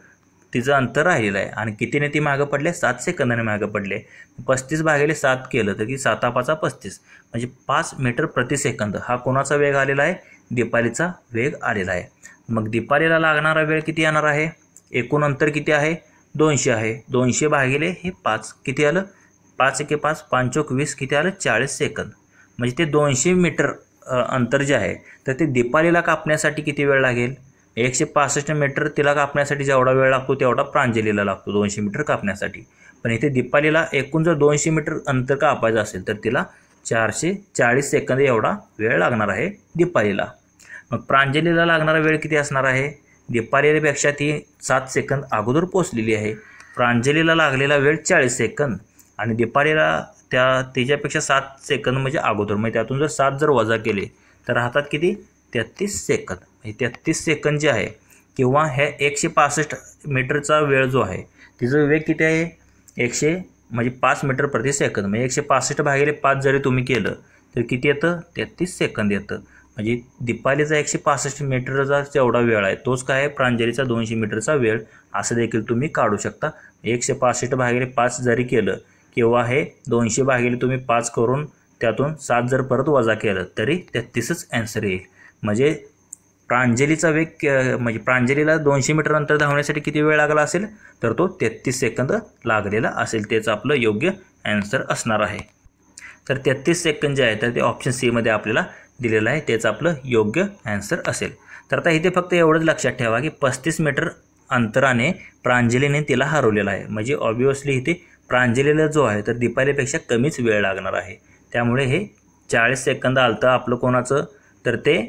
तिचं अंतर राहिलेलं आहे आणि कितीने ती मागं पडले, 7 सेकंदाने मागं पडले. 35 भागिले 7 केलं तर की 7 5 35 म्हणजे 5 मीटर प्रति सेकंद हा कोणाचा वेग आलेला आहे, दीपालीचा वेग आलेला आहे. मग दीपालीला लागणारा वेळ किती येणार आहे, एकूण अंतर किती आहे, 200 आहे. 200 भागिले हे 5 किती आलं, 5 1 5 5 1 20 किती आलं, 40 सेकंद. म्हणजे ते 200 मीटर अंतर जे आहे तर ते दीपालीला कापण्यासाठी किती वेळ लागेल, 165 मीटर तिला कापण्यासाठी जेवढा वेळ लागतो तेवढा प्रांजलीला लागतो 200 मीटर कापण्यासाठी. पण इथे दीपालीला एकूण जर 200 मीटर अंतर कापायचं असेल तर तिला 440 सेकंद एवढा वेळ लागणार आहे दीपालीला. मग प्रांजलीला लागणारा वेळ किती असणार आहे, दीपालीपेक्षा ती 7 सेकंद अगोदर पोचलेली आहे. प्रांजलीला लागलेला वेळ 40 सेकंद आणि दीपालीला तिच्यापेक्षा 7 सेकंद म्हणजे अगोदर. म्हणजे त्यातून जर 7 जर वजा केले तर राहतात किती, 33 सेकंद. म्हणजे 33 सेकंद जे आहे किंवा हे 165 मीटरचा वेळ जो आहे तिचं वेग किती आहे, 5 मीटर प्रति सेकंद. म्हणजे 165 भागिले 5 जरी तुम्ही केलं तर किती येतं, 33 सेकंद येतं. म्हणजे दीपालीचा 165 मीटरचा जेवढा वेळ आहे तोच काय आहे, प्रांजलीचा 200 मीटरचा वेळ असं देखील तुम्ही काढू शकता. 165 भागिले 5 जरी केलं किंवा हे 200 भागिले तुम्ही 5 करून त्यातून 7 जर परत वजा केलं तरी 33च ॲन्सर येईल. म्हणजे प्रांजलीचा वेग म्हणजे प्रांजलीला 200 मीटर अंतर धावण्यासाठी किती वेळ लागला असेल तर तो 33 सेकंद लागलेला असेल. तेच आपलं योग्य ॲन्सर असणार आहे. तर 33 सेकंद जे आहे तर ते ऑप्शन सी मध्ये आपल्याला दिलेलं आहे, तेच आपलं योग्य ॲन्सर असेल. तर आता इथे फक्त एवढंच लक्षात ठेवा की 35 मीटर अंतराने प्रांजलीने तिला हरवलेलं आहे. म्हणजे ऑब्वियसली इथे प्रांजलीला जो आहे तर दीपालीपेक्षा कमीच वेळ लागणार आहे. त्यामुळे हे 40 सेकंद आलतं आपलं कोणाचं, तर ते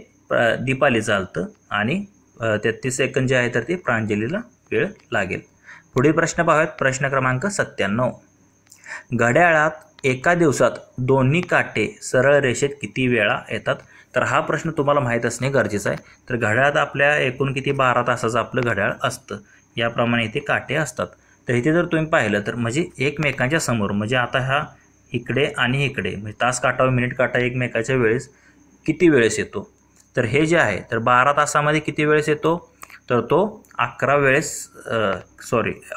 दीपालीचं आलतं आणि 33 सेकंद जे आहे तर ते प्रांजलीला वेळ लागेल. पुढील प्रश्न पाहूयात. प्रश्न क्रमांक 97. घड्याळात एका दिवसात दोन्ही काटे सरळ रेषेत किती वेळा येतात. तर हा प्रश्न तुम्हाला माहीत असणे गरजेचं आहे. तर घड्याळात आपल्या एकूण किती 12 तासाचं आपलं घड्याळ असतं. याप्रमाणे इथे काटे असतात. तर इथे जर तुम्ही पाहिलं तर म्हणजे एकमेकांच्या समोर, म्हणजे आता हा इकडे आणि इकडे म्हणजे तास काटा व मिनिट काटा एकमेकाच्या वेळेस किती वेळेस येतो. तर हे जे आहे तर 12 तासामध्ये किती वेळेस येतो, तर तो 11 वेळेस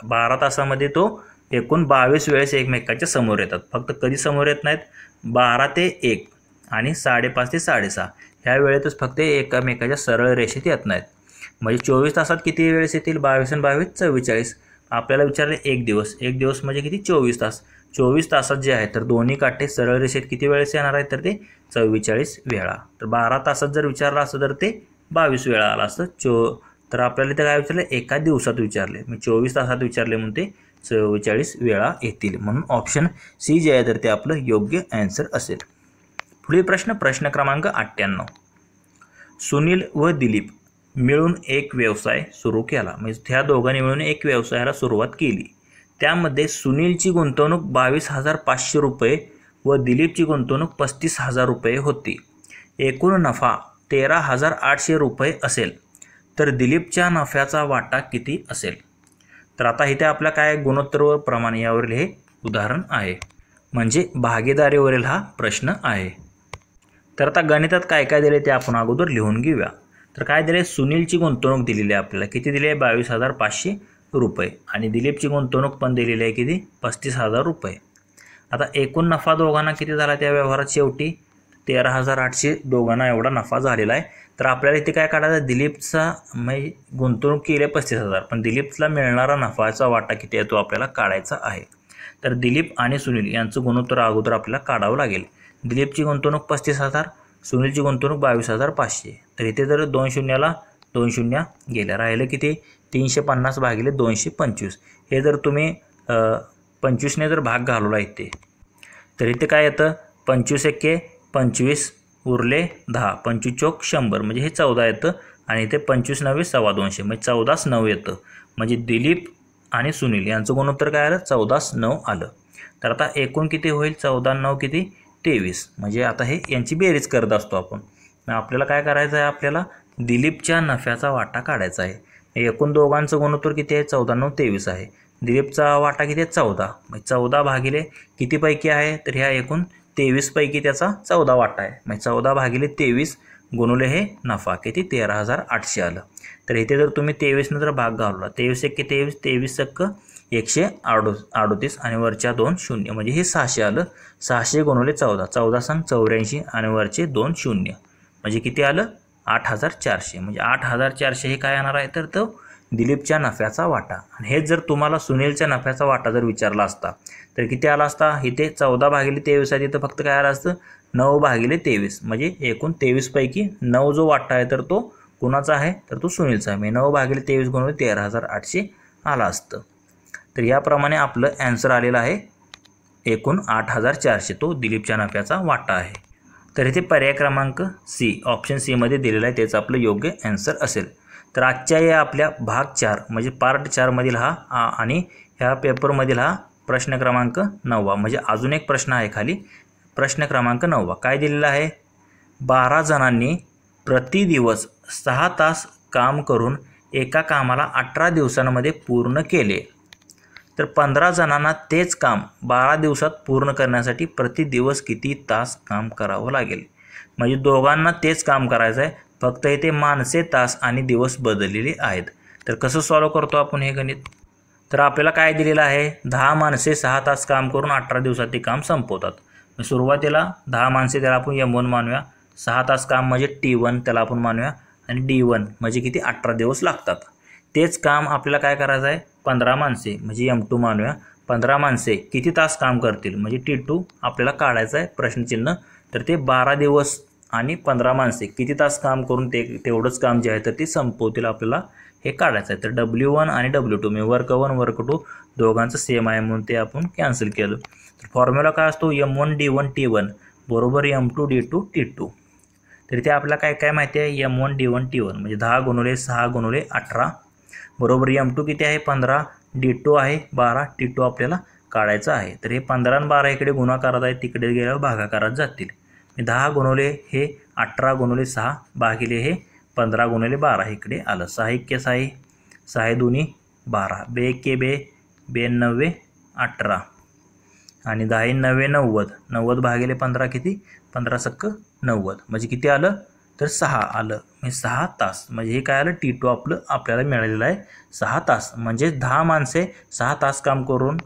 12 तासामध्ये तो एकूण 22 वेळेस एकमेकाच्या समोर येतात. फक्त कधी समोर येत नाहीत, 12 ते 1 आणि 5:30 ते 6:30 ह्या वेळेतच फक्त एकमेकाच्या सरळ रेषेत येत नाहीत. म्हणजे 24 तासात किती वेळेस येतील, 22 आणि 22 44. आपल्याला विचारले एक दिवस म्हणजे किती, 24 तास. 24 तासात जे आहे तर दोन्ही काटे सरळ रेषेत किती वेळेस येणार आहे, तर ते 44 वेळा. तर 12 तासात जर विचारलं असतं तर ते 22 वेळा आलं असतं. तर आपल्याला इथं काय विचारलं, एका दिवसात विचारले. मग 24 तासात विचारले म्हणून ते 44 वेळा येतील. म्हणून ऑप्शन सी जे आहे तर ते आपलं योग्य ॲन्सर असेल. पुढील प्रश्न क्रमांक 98. सुनील व दिलीप मिळून एक व्यवसाय सुरू केला. म्हणजे ह्या दोघांनी मिळून एक व्यवसायाला सुरुवात केली. त्यामध्ये सुनीलची गुंतवणूक 22,500 रुपये व दिलीपची गुंतवणूक 35,000 रुपये होती. एकूण नफा 13,800 रुपये असेल तर दिलीपच्या नफ्याचा वाटा किती असेल. तर आता इथे आपला काय गुणोत्तर व प्रमाण यावरील हे उदाहरण आहे, म्हणजे भागीदारीवरील हा प्रश्न आहे. तर आता गणितात काय काय दिले ते आपण अगोदर लिहून घेऊया. तर काय दिले, सुनीलची गुंतवणूक दिलेली आहे आपल्याला, किती दिली आहे, 22,500 रुपये आणि दिलीपची गुंतवणूक पण दिलेली आहे किती, 35,000 रुपये. आता एकूण नफा दोघांना किती झाला त्या व्यवहारात शेवटी, 13,800 दोघांना एवढा नफा झालेला आहे. तर आपल्याला इथे काय काढायचं, दिलीपचा म्हणजे गुंतवणूक केली 35,000, पण दिलीपला मिळणारा नफाचा वाटा किती आहे तो आपल्याला काढायचा आहे. तर दिलीप आणि सुनील यांचं गुणोत्तर अगोदर आपल्याला काढावं लागेल. दिलीपची गुंतवणूक 35,000, सुनीलची गुंतवणूक 22,500. तर इथे जर 2 शून्याला 2 शून्य गेल्या, राहिलं किती 350 भागिले 225. हे जर तुम्ही 25ने जर भाग घालवला इथे, तर इथे काय येतं 25 एक्के 25 उरले 10, 25 चौक 100 म्हणजे हे 14 येतं. आणि इथे 25 9 225 म्हणजे 14 9 येतं. म्हणजे दिलीप आणि सुनील यांचं गुणोत्तर काय आलं 14 9 आलं. तर आता एकूण किती होईल 14 9 किती 23. म्हणजे आता हे यांची बेरीज करत असतो आपण. आपल्याला काय करायचं आहे, आपल्याला दिलीपच्या नफ्याचा वाटा काढायचा आहे. एकूण दोघांचं गुणोत्तर किती आहे 14 9 23 आहे. दिलीपचा वाटा किती आहे 14, म्हणजे 14 भागिले किती पैकी आहे, तर ह्या एकूण 23 पैकी त्याचा 14 वाटा आहे. म्हणजे 14 भागिले 23 गुणुले हे नफा किती 13,800 आलं. तर इथे जर तुम्ही 23ने जर भाग घालवला, 23 एक्के 23, 23 एक्क 138 आणि वरच्या 2 शून्य म्हणजे हे 600 आलं. 600 गुणुले 14, 14 सांग 84 आणि वरचे 2 शून्य म्हणजे किती आलं 8,400. म्हणजे 8,400 हे काय येणार आहे, तर तो दिलीपच्या नफ्याचा वाटा. आणि हेच जर तुम्हाला सुनीलच्या नफ्याचा वाटा जर विचारला असता तर किती आला असता, इथे 14 भागिले 23 आहे, तिथं फक्त काय आलं असतं 9 भागिले 23. म्हणजे एकूण 23 पैकी 9 जो वाटा आहे तर तो कुणाचा आहे, तर तो सुनीलचा आहे. 9 भागिले 23 गुणुले 13,800 आला असतं. तर याप्रमाणे आपलं ॲन्सर आलेलं आहे एकूण 8,400, तो दिलीपच्या नफ्याचा वाटा आहे. तर इथे पर्याय क्रमांक सी, ऑप्शन सी मध्ये दिलेला आहे, त्याचं आपलं योग्य ॲन्सर असेल. तर आजच्या या आपल्या भाग 4 म्हणजे पार्ट 4 मधील हा आणि ह्या पेपरमधील हा प्रश्न क्रमांक 9. म्हणजे अजून एक प्रश्न आहे खाली, प्रश्न क्रमांक 9 काय दिलेला आहे, 12 जणांनी प्रति दिवस 6 तास काम करून एका कामाला 18 दिवसांमध्ये पूर्ण केले. तर 15 जणांना तेच काम 12 दिवसात पूर्ण करण्यासाठी प्रति दिवस किती तास काम करावं लागेल. म्हणजे दोघांना तेच काम करायचं आहे, फक्त इथे माणसे तास आणि दिवस बदललेले आहेत. तर कसं सॉल्व करतो आपण हे गणित, तर आपल्याला काय दिलेलं आहे, 10 माणसे 6 तास काम करून 18 दिवसात ते काम संपवतात. सुरुवातीला 10 माणसे त्याला आपण M1 मानूया, 6 तास काम म्हणजे T1 त्याला आपण मानूया, आणि D1 म्हणजे किती 18 दिवस लागतात. तेच काम आपल्याला काय करायचं आहे, 15 माणसे म्हणजे M2 मानूया, 15 माणसे किती तास काम करतील म्हणजे T2 आपल्याला काढायचं आहे प्रश्नचिन्ह. तर ते 12 दिवस आणि 15 माणसे किती तास काम करून तेवढंच काम जे आहे तर ते संपवतील आपल्याला हे काढायचं आहे. तर W1 आणि W2 म्हणजे वर्क 1 वर्क 2 दोघांचं सेम आहे म्हणून ते आपण कॅन्सल केलं. तर फॉर्म्युला काय असतो, M1 D1 T1 बरोबर M2 D2 T2. तर इथे आपल्याला काय काय माहिती आहे, M1 D1 T1 म्हणजे 10 गुणुले 6 गुणुले 18 बरोबर M2 किती आहे 15, D2 आहे 12, T2 आपल्याला काढायचं आहे. तर हे 15 आणि 12 इकडे गुणाकारात आहे, तिकडे गेल्यावर भागाकारात जातील. 10 गुणुले हे 18 गुणुले 6 भागिले हे 15 गुणुले 12 इकडे आलं. 6 एक्के 6, 6 दुनी 12, 2 एक्के 2, 2 9 18 आणि 10 9 90, 90 भागिले 15 किती 15 सक्क 90 म्हणजे किती आलं, तर 6 आलं. म्हणजे 6 तास म्हणजे हे काय आलं T2 आपल्याला मिळालेलं आहे 6 तास. म्हणजे 10 माणसे 6 तास काम करून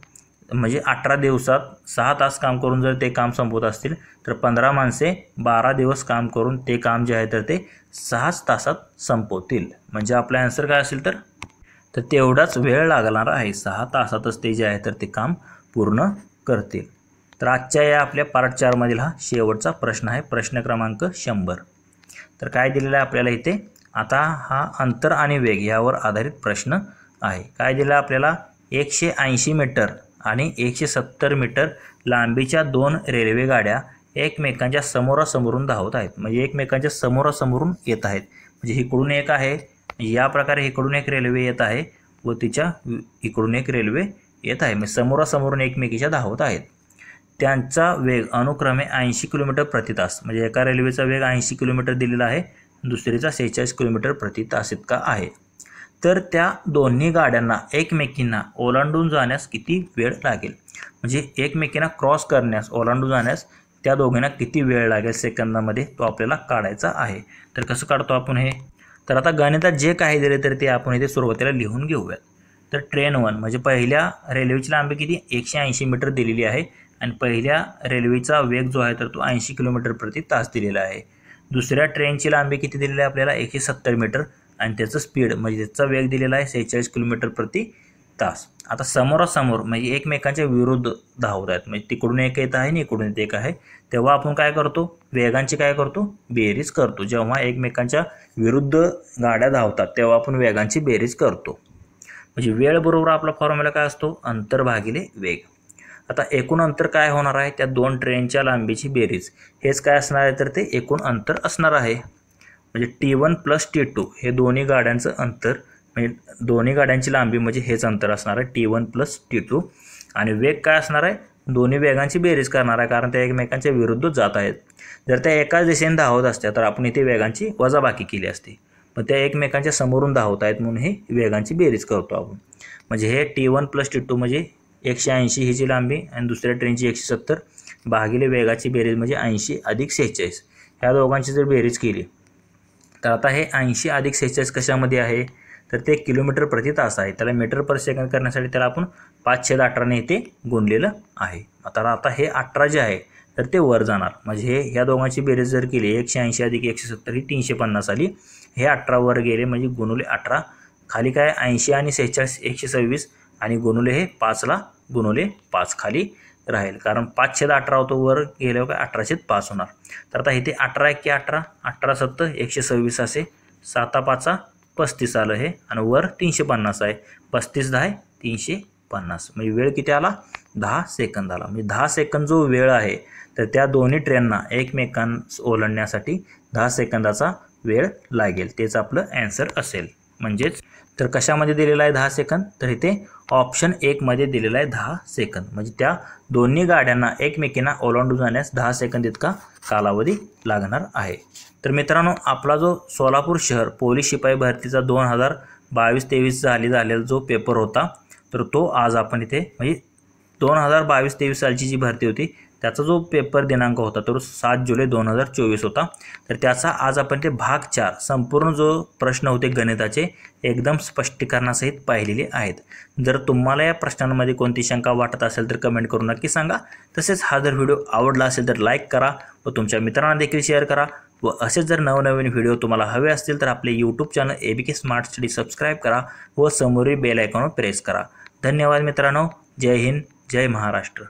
म्हणजे 18 दिवसात 6 तास काम करून जर ते काम संपवत असतील तर 15 माणसे 12 दिवस काम करून ते काम जे आहे तर ते 6 तासात संपवतील. म्हणजे आपला आन्सर काय असेल, तर तेवढाच वेळ लागणार आहे, 6 तासातच ते जे आहे तर ते काम पूर्ण करतील. तर आजच्या या आपल्या पार्ट 4 मधील हा शेवटचा प्रश्न आहे, प्रश्न क्रमांक 100. तर काय दिलेलं आहे आपल्याला इथे, आता हा अंतर आणि वेग यावर आधारित प्रश्न आहे. काय दिलं आपल्याला, 180 मीटर आणि 170 मीटर लांबीच्या 2 रेल्वे गाड्या एकमेकांच्या समोरासमोरून धावत आहेत. म्हणजे एकमेकांच्या समोरासमोरून येत आहेत. म्हणजे इकडून एक आहे, या प्रकारे इकडून एक रेल्वे येत आहे व तिच्या इकडून एक रेल्वे येत आहे. म्हणजे समोरासमोरून एकमेकीच्या धावत आहेत. त्यांचा वेग अनुक्रमे 80 किलोमीटर प्रति तास, म्हणजे एका रेल्वेचा वेग 80 किलोमीटर दिलेला आहे, दुसरीचा 46 किलोमीटर प्रति तास इतका आहे. तर त्या दोन्ही गाड्यांना एकमेकींना ओलांडून जाण्यास किती वेळ लागेल. म्हणजे एकमेकींना क्रॉस करण्यास ओलांडून जाण्यास त्या दोघांना किती वेळ लागेल सेकंदामध्ये, तो आपल्याला काढायचा आहे. तर कसं काढतो आपण हे, तर आता गणितात जे काही दिले तर ते आपण इथे सुरुवातीला लिहून घेऊयात. तर ट्रेन 1 म्हणजे पहिल्या रेल्वेची लांबी किती 180 मीटर दिलेली आहे आणि पहिल्या रेल्वेचा वेग जो आहे तर तो 80 किलोमीटर प्रति तास दिलेला आहे. दुसऱ्या ट्रेनची लांबी किती दिलेली आहे आपल्याला 170 मीटर आणि त्याचं स्पीड म्हणजे त्याचा वेग दिलेला आहे 46 किलोमीटर प्रति तास. आता समोरासमोर म्हणजे एकमेकांच्या विरुद्ध धावत आहेत, म्हणजे तिकडून एक येत आहे आणि इकडून एक आहे, तेव्हा आपण काय करतो, वेगांची काय करतो, बेरीज करतो. जेव्हा एकमेकांच्या विरुद्ध गाड्या धावतात तेव्हा आपण वेगांची बेरीज करतो. म्हणजे वेळ बरोबर आपला फॉर्म्युला काय असतो, अंतर भागिले वेग. आता एकूण अंतर काय होणार आहे, त्या दोन ट्रेनच्या लांबीची बेरीज, हेच काय असणार आहे तर ते एकूण अंतर असणार आहे. म्हणजे T1 + T2 हे दोन्ही गाड्यांचं अंतर, म्हणजे दोन्ही गाड्यांची लांबी म्हणजे हेच अंतर असणार आहे T1 + T2. आणि वेग काय असणार आहे, दोन्ही वेगांची बेरीज करणार आहे कारण त्या एकमेकांच्या विरुद्ध जात आहेत. जर त्या एकाच दिशेने धावत असत्या तर आपण इथे वेगांची वजाबाकी केली असती, पण त्या एकमेकांच्या समोरून धावत आहेत म्हणून हे वेगांची बेरीज करतो आपण. म्हणजे हे T1 + T2 म्हणजे 180 ही जी लांबी आणि दुसऱ्या ट्रेनची 170 भागिले वेगाची बेरीज म्हणजे 80 + 46. ह्या दोघांची जर बेरीज केली तर आता हे 80 + 46 कशामध्ये आहे तर ते किलोमीटर प्रति तास आहे. त्याला मीटर पर सेकंद करण्यासाठी त्याला आपण 5/18 इथे गुणलेलं आहे. आता हे 18 जे आहे तर ते वर जाणार, म्हणजे ह्या दोघांची बेरीज जर केली 180 + 170 ही 350 आली. हे 18 वर गेले म्हणजे गुणुले 18, खाली काय 80 आणि 46 126 आणि गुणुले हे 5ला गुणुले 5 खाली राहील, कारण 5/18 होतो, वर गेल्यावर काय 18/5 होणार. तर आता इथे 18 × 18 18 × 7 126 असे, 7 × 5 35 आलं हे, आणि वर 350 आहे, 35 × 10 350. म्हणजे वेळ किती आला, 10 सेकंद आला. म्हणजे 10 सेकंद जो वेळ आहे तर त्या दोन्ही ट्रेनना एकमेकांस ओलांडण्यासाठी 10 सेकंदाचा वेळ लागेल, तेच आपलं ॲन्सर असेल. म्हणजेच तर कशामध्ये दिलेलं आहे 10 सेकंद, तर इथे ऑप्शन 1 मध्ये दिलेलं आहे 10 सेकंद. म्हणजे त्या दोन्ही गाड्यांना एकमेकींना ओलांडून जाण्यास 10 सेकंद इतका कालावधी लागणार आहे. तर आपला जो सोलापूर शहर पोलीस शिपाई भरतीचा 2022-23 झालेला जो पेपर होता तर तो आज आपण इथे, म्हणजे 2022-23 सालची जी भरती होती त्याचा जो पेपर दिनांक होता तो 7 जुलै 2024 होता. तर त्याचा आज आपण ते भाग 4 संपूर्ण जो प्रश्न होते गणिताचे एकदम स्पष्टीकरणासहित पाहिलेले आहेत. जर तुम्हाला या प्रश्नांमध्ये कोणती शंका वाटत असेल तर कमेंट करून नक्की सांगा. तसेच हा जर व्हिडिओ आवडला असेल तर लाईक करा व तुमच्या मित्रांना देखील शेअर करा. व असेच जर नवनवीन व्हिडिओ तुम्हाला हवे असतील तर आपले YouTube channel ABK smart study subscribe करा व समोरील बेल आयकॉनवर प्रेस करा. धन्यवाद मित्रांनो. जय हिंद, जय महाराष्ट्र.